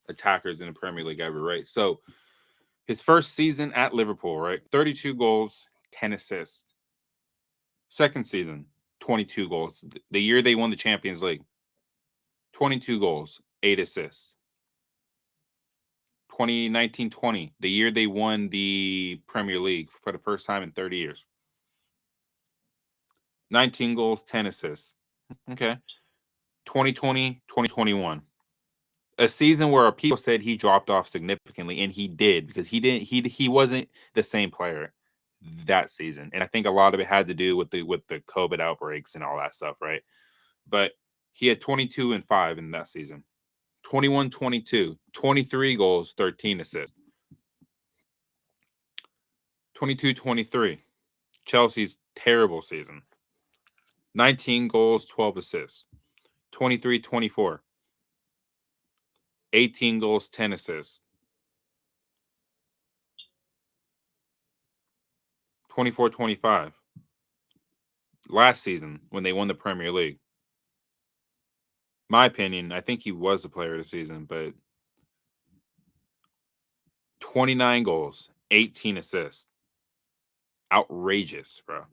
attackers in the Premier League ever, right? So his first season at Liverpool, right? 32 goals, 10 assists. Second season, 22 goals. The year they won the Champions League, 22 goals, 8 assists. 2019-20, the year they won the Premier League for the first time in 30 years. 19 goals, 10 assists. Okay. 2020-2021. A season where people said he dropped off significantly, and he did, because he wasn't the same player that season. And I think a lot of it had to do with the COVID outbreaks and all that stuff, right? But he had 22 and 5 in that season. 21-22, 23 goals, 13 assists. 22-23, Chelsea's terrible season. 19 goals, 12 assists. 23-24, 18 goals, 10 assists. 24-25, last season when they won the Premier League. My opinion, I think he was the player of the season, but 29 goals, 18 assists. Outrageous, bro.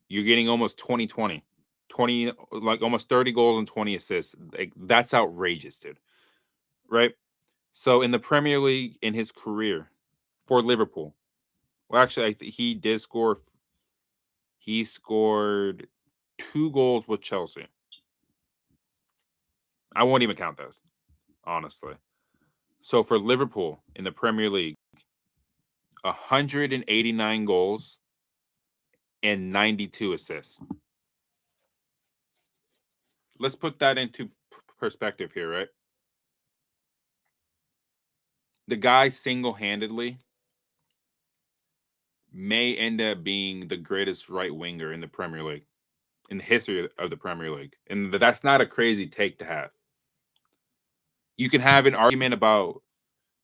You're getting almost 20-20. 20, like almost 30 goals and 20 assists. Like, that's outrageous, dude. Right? So in the Premier League in his career for Liverpool, well, actually, he did score. He scored 2 goals with Chelsea. I won't even count those, honestly. So for Liverpool in the Premier League, 189 goals and 92 assists. Let's put that into perspective here, right? The guy single-handedly may end up being the greatest right winger in the Premier League, in the history of the Premier League. And that's not a crazy take to have. You can have an argument about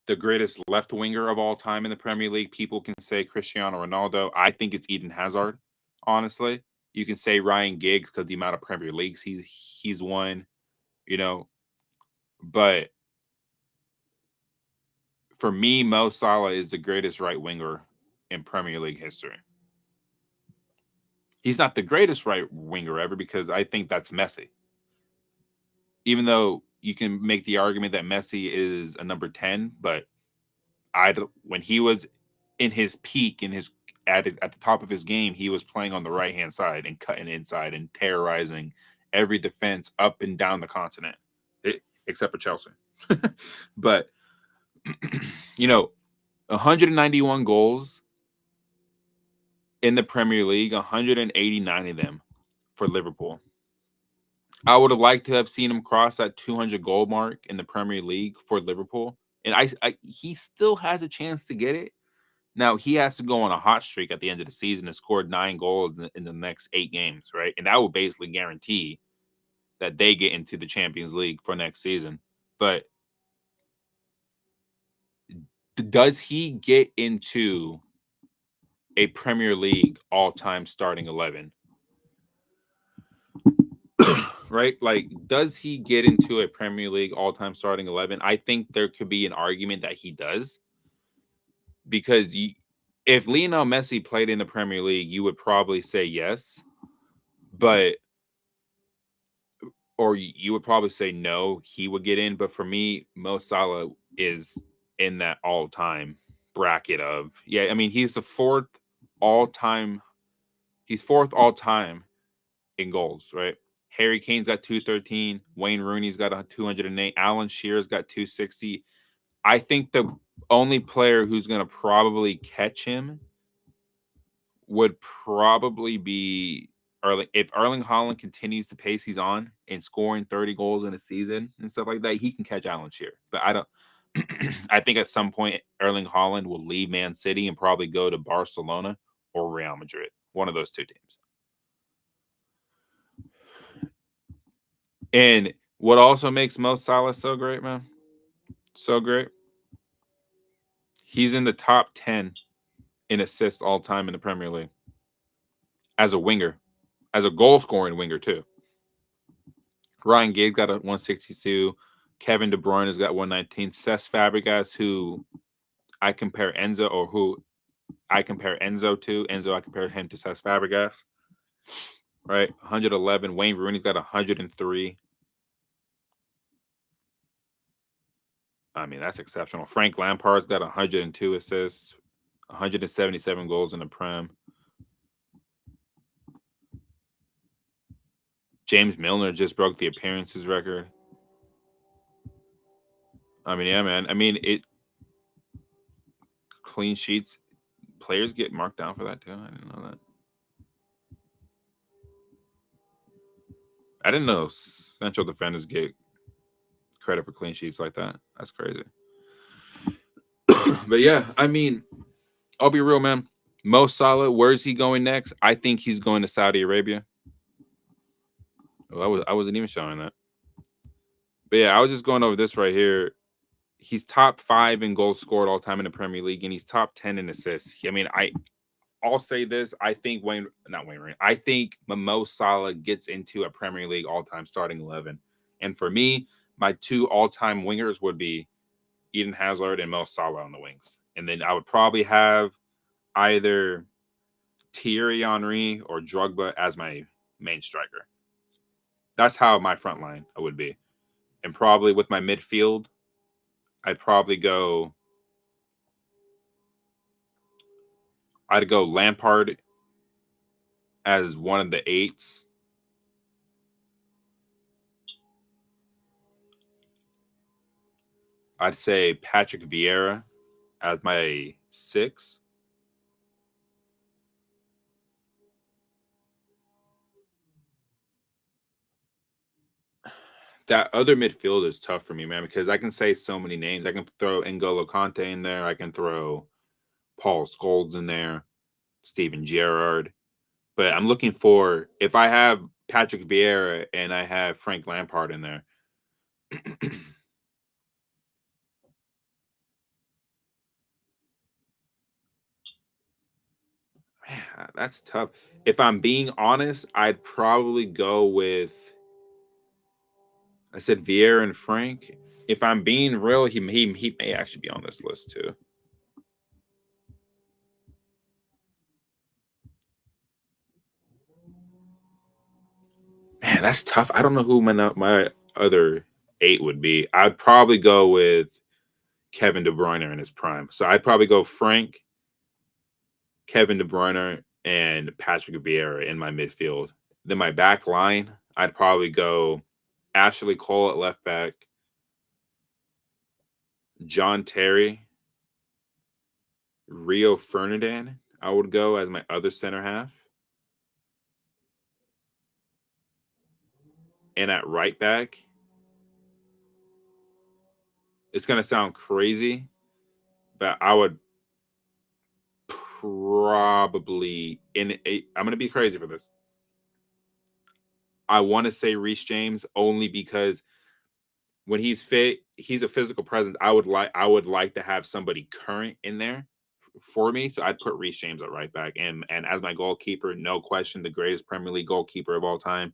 the greatest left winger of all time in the Premier League. People can say Cristiano Ronaldo. I think it's Eden Hazard, honestly. You can say Ryan Giggs because the amount of Premier Leagues he's won, you know. But for me, Mo Salah is the greatest right winger in Premier League history. He's not the greatest right winger ever because I think that's Messi. Even though you can make the argument that Messi is a number 10, but when he was in his peak, at the top of his game, he was playing on the right-hand side and cutting inside and terrorizing every defense up and down the continent, except for Chelsea. But, 191 goals in the Premier League, 189 of them for Liverpool. I would have liked to have seen him cross that 200 goal mark in the Premier League for Liverpool. And he still has a chance to get it. Now, he has to go on a hot streak at the end of the season and score 9 goals in the next 8 games, right? And that would basically guarantee that they get into the Champions League for next season. But does he get into a Premier League all-time starting 11? Right? Like, does he get into a Premier League all-time starting 11? I think there could be an argument that he does. Because if Lionel Messi played in the Premier League, you would probably say yes. Or you would probably say no, he would get in. But for me, Mo Salah is in that all-time bracket of, I mean, he's the fourth all-time in goals, right? Harry Kane's got 213. Wayne Rooney's got 208. Alan Shearer's got 260. I think the only player who's going to probably catch him would probably be if Erling Haaland continues the pace he's on and scoring 30 goals in a season and stuff like that, he can catch Alan Shearer. But I don't. I think at some point Erling Haaland will leave Man City and probably go to Barcelona or Real Madrid, one of those two teams. And what also makes Mo Salah so great, man, so great, he's in the top 10 in assists all time in the Premier League as a winger, as a goal-scoring winger too. Ryan Giggs got a 162. Kevin De Bruyne has got 119. Cesc Fabregas, who I compare Enzo to. I compare him to Cesc Fabregas. right? 111. Wayne Rooney's got 103. I mean, that's exceptional. Frank Lampard's got 102 assists, 177 goals in the Prem. James Milner just broke the appearances record. I mean, yeah, man. I mean, clean sheets. Players get marked down for that too. I didn't know that. I didn't know central defenders get credit for clean sheets like that. That's crazy. But yeah, I mean, I'll be real, man. Mo Salah, where's he going next? I think he's going to Saudi Arabia. Oh, I wasn't even showing that. But yeah, I was just going over this right here. He's top 5 in goals scored all time in the Premier League, and he's top 10 in assists. I mean, I'll say this. I think I think Mo Salah gets into a Premier League all-time starting 11. And for me, my 2 all-time wingers would be Eden Hazard and Mo Salah on the wings. And then I would probably have either Thierry Henry or Drogba as my main striker. That's how my front line would be. And probably with my midfield, I'd go Lampard as one of the 8s. I'd say Patrick Vieira as my 6. That other midfield is tough for me, man, because I can say so many names. I can throw N'Golo Kante in there. I can throw Paul Scholes in there, Steven Gerrard. But I'm looking for, if I have Patrick Vieira and I have Frank Lampard in there, man, that's tough. If I'm being honest, I'd probably go with, I said Vieira and Frank. If I'm being real, he may actually be on this list too. Man, that's tough. I don't know who my other 8 would be. I'd probably go with Kevin De Bruyne in his prime. So I'd probably go Frank, Kevin De Bruyne, and Patrick Vieira in my midfield. Then my back line, I'd probably go Ashley Cole at left back, John Terry, Rio Ferdinand. I would go as my other center half. And at right back, it's going to sound crazy, but I would probably, I'm going to be crazy for this. I want to say Reece James only because when he's fit, he's a physical presence. I would like to have somebody current in there for me. So I'd put Reece James at right back. And as my goalkeeper, no question, the greatest Premier League goalkeeper of all time,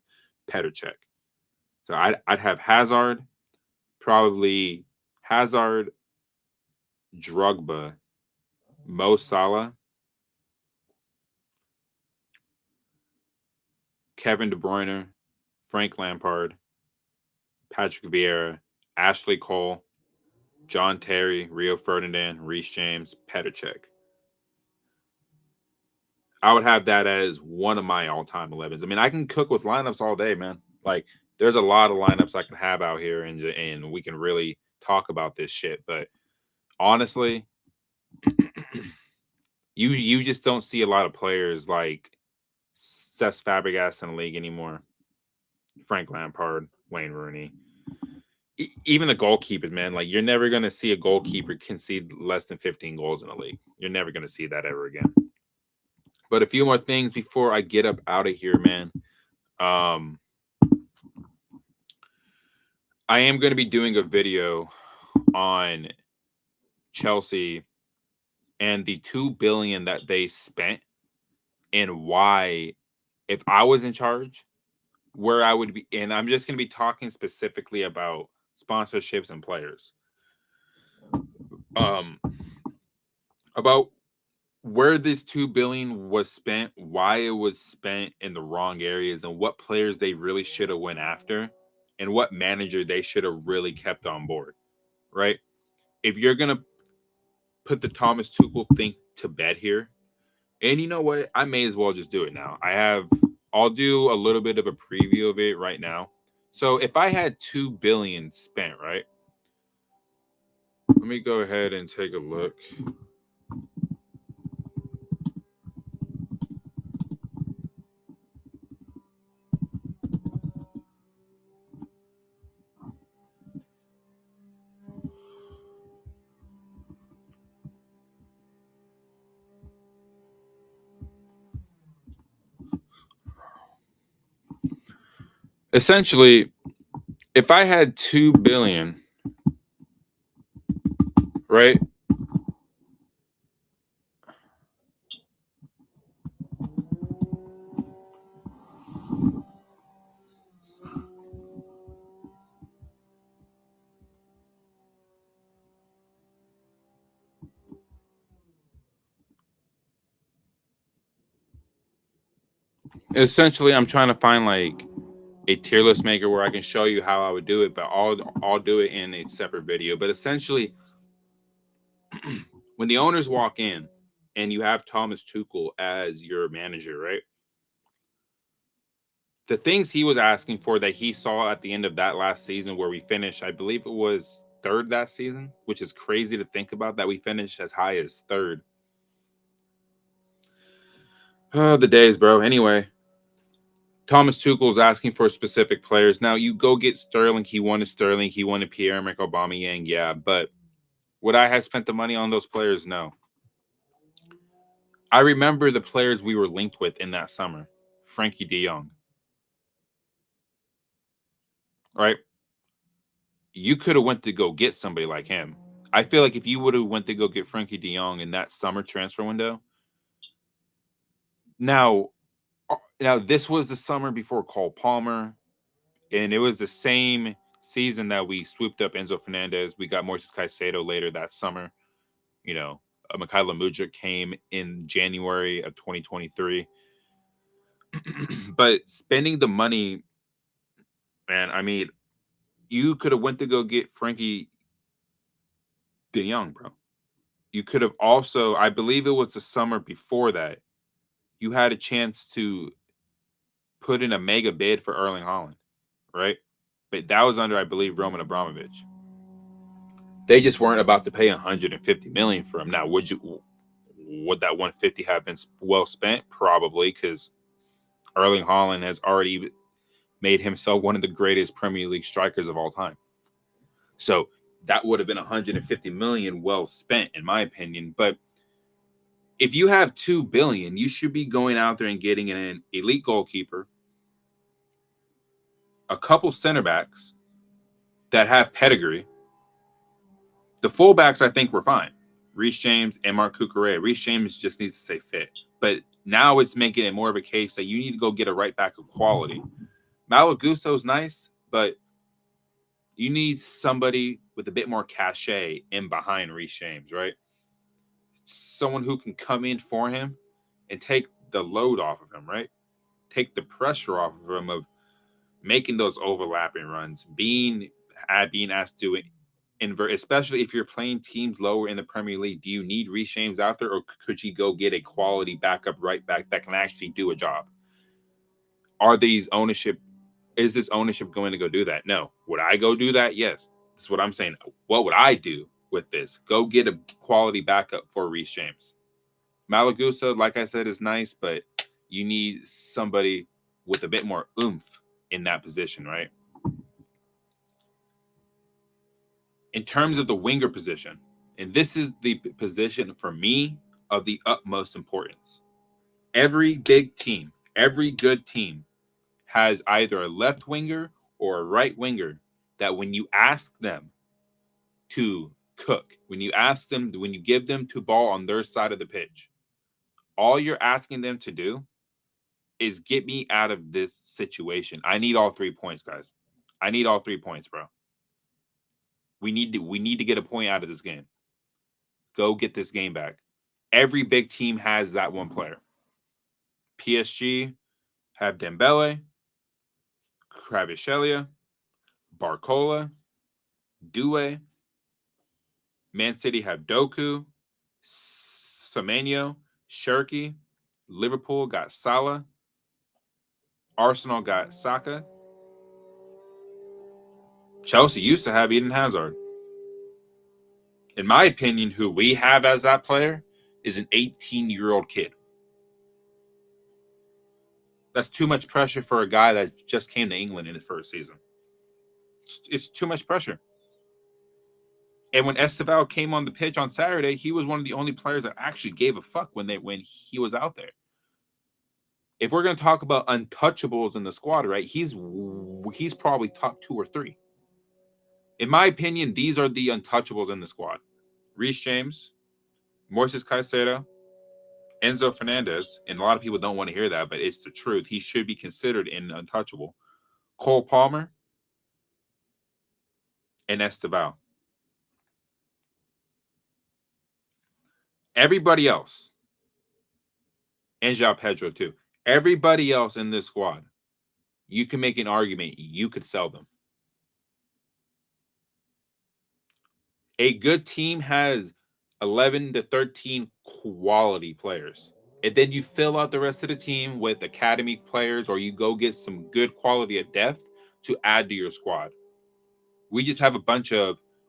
Petr Cech. So I'd have Hazard, probably Hazard, Drogba, Mo Salah, Kevin De Bruyne, Frank Lampard, Patrick Vieira, Ashley Cole, John Terry, Rio Ferdinand, Reece James, Petr Cech. I would have that as one of my all-time 11s. I mean, I can cook with lineups all day, man. Like, there's a lot of lineups I can have out here, and we can really talk about this shit. But honestly, you just don't see a lot of players like Cesc Fabregas in the league anymore. Frank Lampard, Wayne Rooney. Even the goalkeepers, man. Like, you're never going to see a goalkeeper concede less than 15 goals in the league. You're never going to see that ever again. But a few more things before I get up out of here, man. I am going to be doing a video on Chelsea and the $2 billion that they spent and why, if I was in charge, where I would be. And I'm just going to be talking specifically about sponsorships and players. About where this 2 billion was spent, why it was spent in the wrong areas, and what players they really should have went after, and what manager they should have really kept on board, right? If you're gonna put the Thomas Tuchel thing to bed here, and you know what, I may as well just do it now. I'll do a little bit of a preview of it right now. So if I had 2 billion spent, right? Let me go ahead and take a look. Essentially, if I had 2 billion, right? Essentially, I'm trying to find like a tier list maker where I can show you how I would do it, but I'll do it in a separate video. But essentially, when the owners walk in and you have Thomas Tuchel as your manager, right? The things he was asking for that he saw at the end of that last season where we finished, I believe it was third that season, which is crazy to think about that we finished as high as third. Oh, the days, bro. Anyway, Thomas Tuchel's asking for specific players. Now you go get Sterling. He wanted Sterling. He wanted Pierre-Emerick Aubameyang. Yeah, but would I have spent the money on those players? No. I remember the players we were linked with in that summer. Frankie de Jong. Right? You could have went to go get somebody like him. I feel like if you would have went to go get Frankie de Jong in that summer transfer window. Now this was the summer before Cole Palmer, and it was the same season that we swooped up Enzo Fernandez. We got Moises Caicedo later that summer. You know, Mikhailo Mudryk came in January of 2023. But spending the money, man, I mean, you could have went to go get Frankie de Jong, bro. You could have also, I believe it was the summer before that, you had a chance to put in a mega bid for Erling Haaland, right? But that was under, I believe, Roman Abramovich. They just weren't about to pay 150 million for him. Now, would that 150 have been well spent? Probably, because Erling Haaland has already made himself one of the greatest Premier League strikers of all time. So that would have been 150 million well spent, in my opinion. But if you have 2 billion, you should be going out there and getting an elite goalkeeper, a couple center backs that have pedigree. The fullbacks, I think, were fine. Reece James and Marc Cucurella. Reece James just needs to stay fit. But now it's making it more of a case that you need to go get a right back of quality. Malo Gusto's nice, but you need somebody with a bit more cachet in behind Reece James, right? Someone who can come in for him and take the load off of him, right? Take the pressure off of him of making those overlapping runs, being asked to do it, especially if you're playing teams lower in the Premier League. Do you need Reece James out there, or could you go get a quality backup right back that can actually do a job? Is this ownership going to go do that? No. Would I go do that? Yes. That's what I'm saying. What would I do with this? Go get a quality backup for Reece James. Malo Gusto, like I said, is nice, but you need somebody with a bit more oomph in that position, right? In terms of the winger position, and this is the position for me of the utmost importance. Every big team, every good team has either a left winger or a right winger that when you ask them to cook, when you give them to ball on their side of the pitch, all you're asking them to do is get me out of this situation. I need all 3 points, guys. I need all 3 points, bro. We need to get a point out of this game. Go get this game back. Every big team has that one player. PSG have Dembele, Kvaratskhelia, Barcola, Doué. Man City have Doku, Semenyo, Shirky. Liverpool got Salah. Arsenal got Saka. Chelsea used to have Eden Hazard. In my opinion, who we have as that player is an 18-year-old kid. That's too much pressure for a guy that just came to England in his first season. It's too much pressure. And when Esteval came on the pitch on Saturday, he was one of the only players that actually gave a fuck when he was out there. If we're going to talk about untouchables in the squad, right, he's probably top 2 or 3. In my opinion, these are the untouchables in the squad. Reece James, Moises Caicedo, Enzo Fernandez, and a lot of people don't want to hear that, but it's the truth. He should be considered an untouchable. Cole Palmer and Esteval. Everybody else, and João Pedro too, everybody else in this squad, you can make an argument you could sell them. A good team has 11 to 13 quality players. And then you fill out the rest of the team with academy players, or you go get some good quality of depth to add to your squad. We just have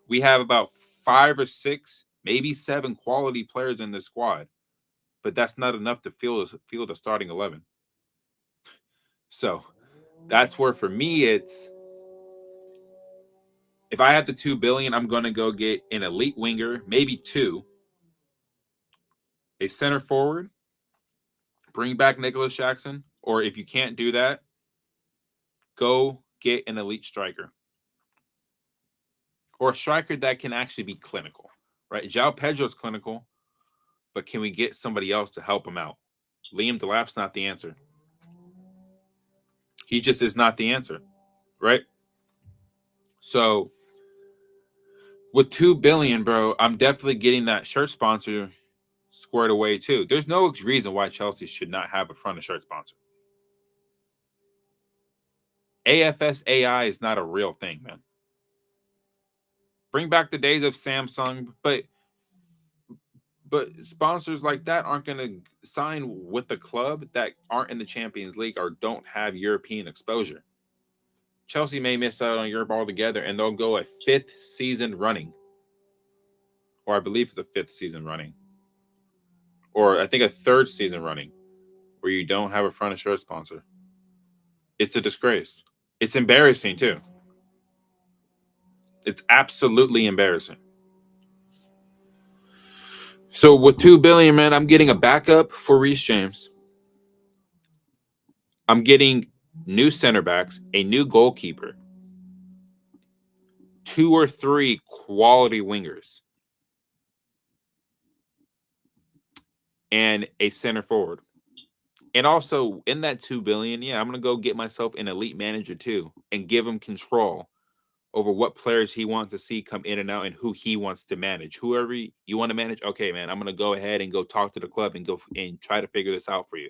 we have about 5 or 6, maybe 7 quality players in this squad. But that's not enough to field a starting 11. So that's where, for me, it's, if I have the $2 billion, I'm going to go get an elite winger, maybe 2, a center forward, bring back Nicholas Jackson, or if you can't do that, go get an elite striker. Or a striker that can actually be clinical, right? João Pedro's clinical, but can we get somebody else to help him out? Liam Delap's not the answer. He just is not the answer, right? So with $2 billion, bro, I'm definitely getting that shirt sponsor squared away too. There's no reason why Chelsea should not have a front of shirt sponsor. AFS AI is not a real thing, man. Bring back the days of Samsung, but sponsors like that aren't going to sign with the club that aren't in the Champions League or don't have European exposure. Chelsea may miss out on Europe altogether, and they'll go a 5th season running. Or I believe it's the 5th season running. Or I think a 3rd season running where you don't have a front of shirt sponsor. It's a disgrace. It's embarrassing too. It's absolutely embarrassing. So with $2 billion, man, I'm getting a backup for Reece James. I'm getting new center backs, a new goalkeeper, 2 or 3 quality wingers, and a center forward. And also in that $2 billion, yeah, I'm gonna go get myself an elite manager too, and give him control over what players he wants to see come in and out and who he wants to manage. Whoever you want to manage, okay, man, I'm going to go ahead and go talk to the club and go and try to figure this out for you,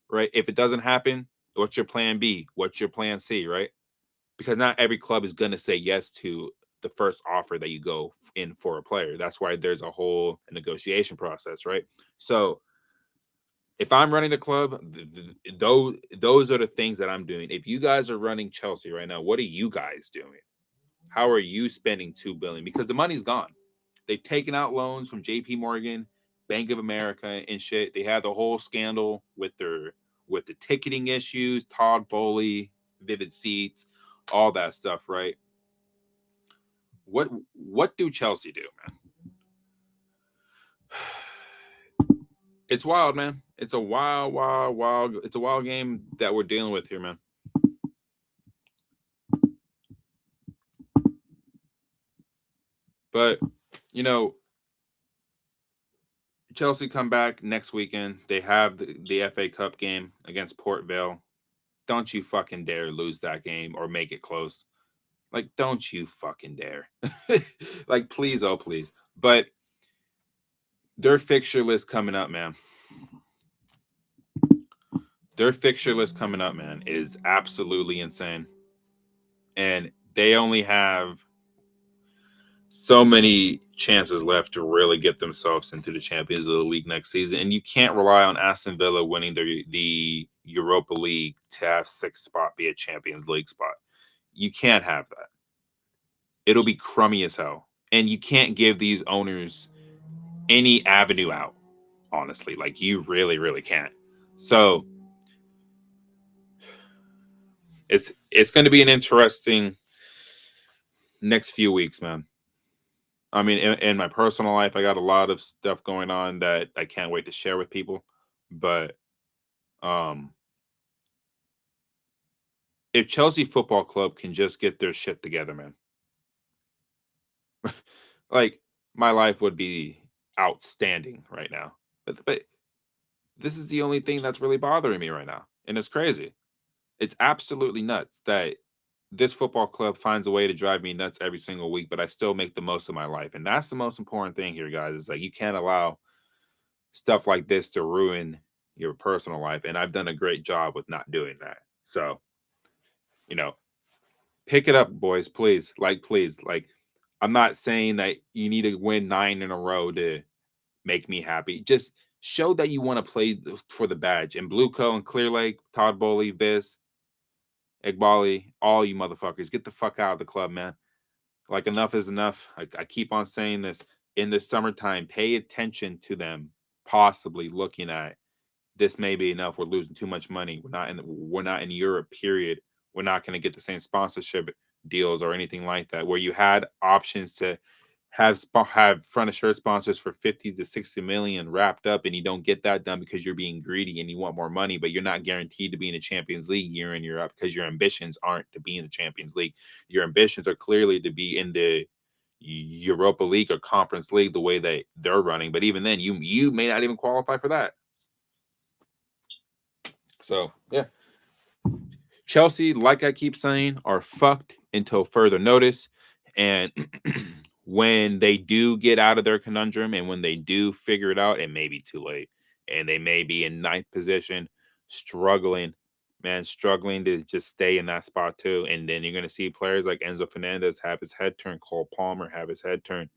right? If it doesn't happen, what's your plan B? What's your plan C, right? Because not every club is going to say yes to the first offer that you go in for a player. That's why there's a whole negotiation process, right? So if I'm running the club, those are the things that I'm doing. If you guys are running Chelsea right now, what are you guys doing? How are you spending $2 billion? Because the money's gone. They've taken out loans from JP Morgan, Bank of America, and shit. They had the whole scandal with the ticketing issues, Todd Bowley, Vivid Seats, all that stuff, right? What do Chelsea do, man? It's wild, man. It's a wild game that we're dealing with here, man. But, you know, Chelsea come back next weekend. They have the FA Cup game against Port Vale. Don't you fucking dare lose that game or make it close. Like, don't you fucking dare. Like, please, oh, please. But Their fixture list coming up, man. Their fixture list coming up, man, is absolutely insane. And they only have so many chances left to really get themselves into the Champions League next season. And you can't rely on Aston Villa winning the Europa League to have sixth spot be a Champions League spot. You can't have that. It'll be crummy as hell. And you can't give these owners any avenue out, honestly. Like, you really, really can't. So it's going to be an interesting next few weeks, man. I mean, in my personal life, I got a lot of stuff going on that I can't wait to share with people. But um, if Chelsea Football Club can just get their shit together, man, like, my life would be outstanding right now. But this is the only thing that's really bothering me right now, and it's crazy. It's absolutely nuts that this football club finds a way to drive me nuts every single week, but I still make the most of my life. And that's the most important thing here, guys. Is like, you can't allow stuff like this to ruin your personal life. And I've done a great job with not doing that. So, you know, pick it up, boys, please. Please. Like, I'm not saying that you need to win 9 in a row to make me happy. Just show that you want to play for the badge. And Blueco and Clear Lake, Todd Bowley, Viz, Igbali, all you motherfuckers, get the fuck out of the club, man. Like, enough is enough. I keep on saying this. In the summertime, pay attention to them possibly looking at, this may be enough. We're losing too much money. We're not in Europe, period. We're not going to get the same sponsorship deals or anything like that. Where you had options to have front of shirt sponsors for 50 to 60 million wrapped up, and you don't get that done because you're being greedy and you want more money, but you're not guaranteed to be in the Champions League year in, year out, because your ambitions aren't to be in the Champions League. Your ambitions are clearly to be in the Europa League or Conference League, the way that they're running. But even then, you may not even qualify for that. So yeah, Chelsea, like I keep saying, are fucked until further notice. And when they do get out of their conundrum and when they do figure it out, it may be too late. And they may be in ninth position, struggling to just stay in that spot too. And then you're going to see players like Enzo Fernandez have his head turned, Cole Palmer have his head turned,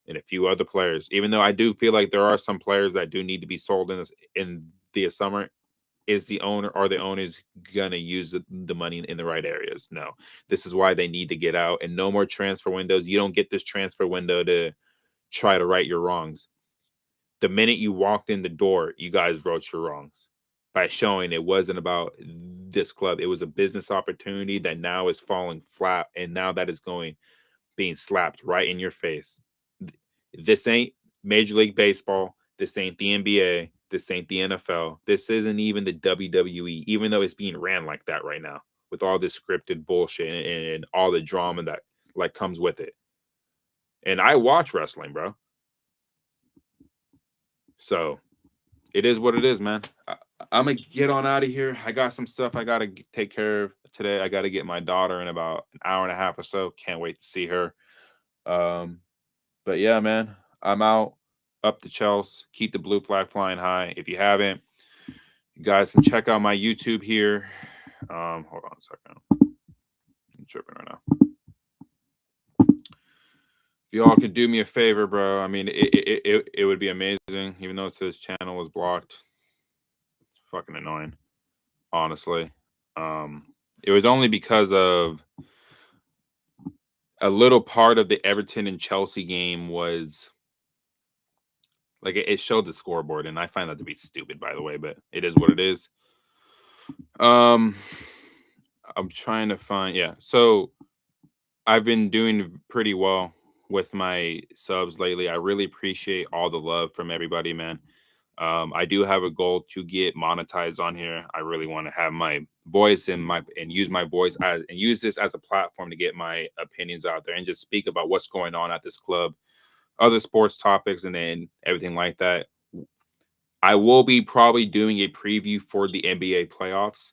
and a few other players. Even though I do feel like there are some players that do need to be sold in the summer, is the owner or the owners gonna use the money in the right areas? No. This is why they need to get out, and no more transfer windows. You don't get this transfer window to try to right your wrongs. The minute you walked in the door, you guys wrote your wrongs by showing it wasn't about this club. It was a business opportunity that now is falling flat, and now that is being slapped right in your face. This ain't Major League Baseball. This ain't the NBA. This ain't the NFL. This isn't even the WWE, even though it's being ran like that right now with all this scripted bullshit and all the drama that like comes with it. And I watch wrestling, bro. So it is what it is, man. I'm gonna get on out of here. I got some stuff I gotta take care of today. I gotta get my daughter in about an hour and a half or so. Can't wait to see her. But yeah, man, I'm out. Up the Chelsea. Keep the blue flag flying high. If you haven't, you guys can check out my YouTube here. Hold on a second. I'm tripping right now. If y'all could do me a favor, bro. I mean, it would be amazing, even though it says channel was blocked. It's fucking annoying, honestly. It was only because of a little part of the Everton and Chelsea game was like it showed the scoreboard, and I find that to be stupid, by the way, but it is what it is. I'm trying to find, yeah. So I've been doing pretty well with my subs lately. I really appreciate all the love from everybody, man. I do have a goal to get monetized on here. I really want to have my voice and use my voice and use this as a platform to get my opinions out there and just speak about what's going on at this club, other sports topics, and then everything like that. I will be probably doing a preview for the NBA playoffs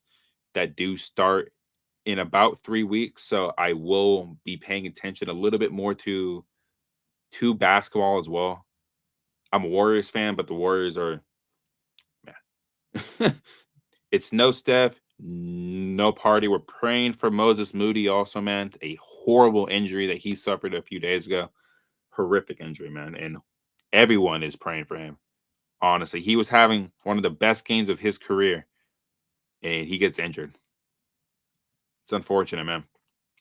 that do start in about 3 weeks. So I will be paying attention a little bit more to basketball as well. I'm a Warriors fan, but the Warriors are, man. It's no Steph, no party. We're praying for Moses Moody also, man. A horrible injury that he suffered a few days ago. Horrific injury, man. And everyone is praying for him. Honestly, he was having one of the best games of his career, and he gets injured. It's unfortunate, man.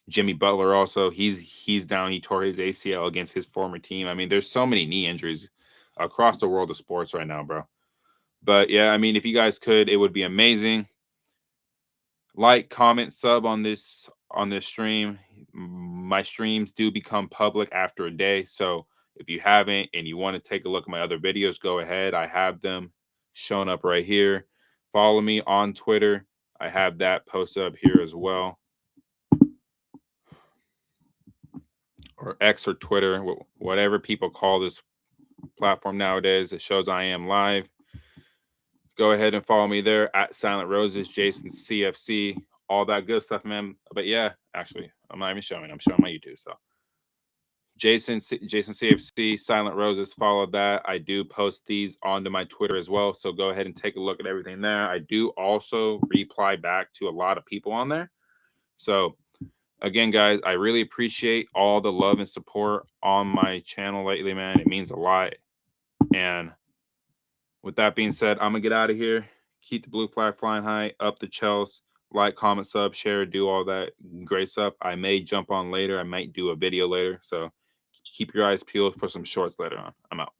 Jimmy Butler also, he's down. He tore his ACL against his former team. I mean, there's so many knee injuries across the world of sports right now, bro. But yeah, I mean, if you guys could, it would be amazing. Like, comment, sub on this stream. My streams do become public after a day, so if you haven't and you want to take a look at my other videos, go ahead. I have them shown up right here. Follow me on Twitter. I have that posted up here as well, or X or Twitter, whatever people call this platform nowadays. It shows I am live. Go ahead and follow me there at Silent Roses, Jason CFC, all that good stuff, man. But yeah, actually, I'm not even showing. I'm showing my YouTube. So Jason CFC, Silent Roses, follow that. I do post these onto my Twitter as well. So go ahead and take a look at everything there. I do also reply back to a lot of people on there. So again, guys, I really appreciate all the love and support on my channel lately, man. It means a lot. And with that being said, I'm going to get out of here. Keep the blue flag flying high, up the Chels, like, comment, sub, share, do all that great stuff. I may jump on later. I might do a video later. So keep your eyes peeled for some shorts later on. I'm out.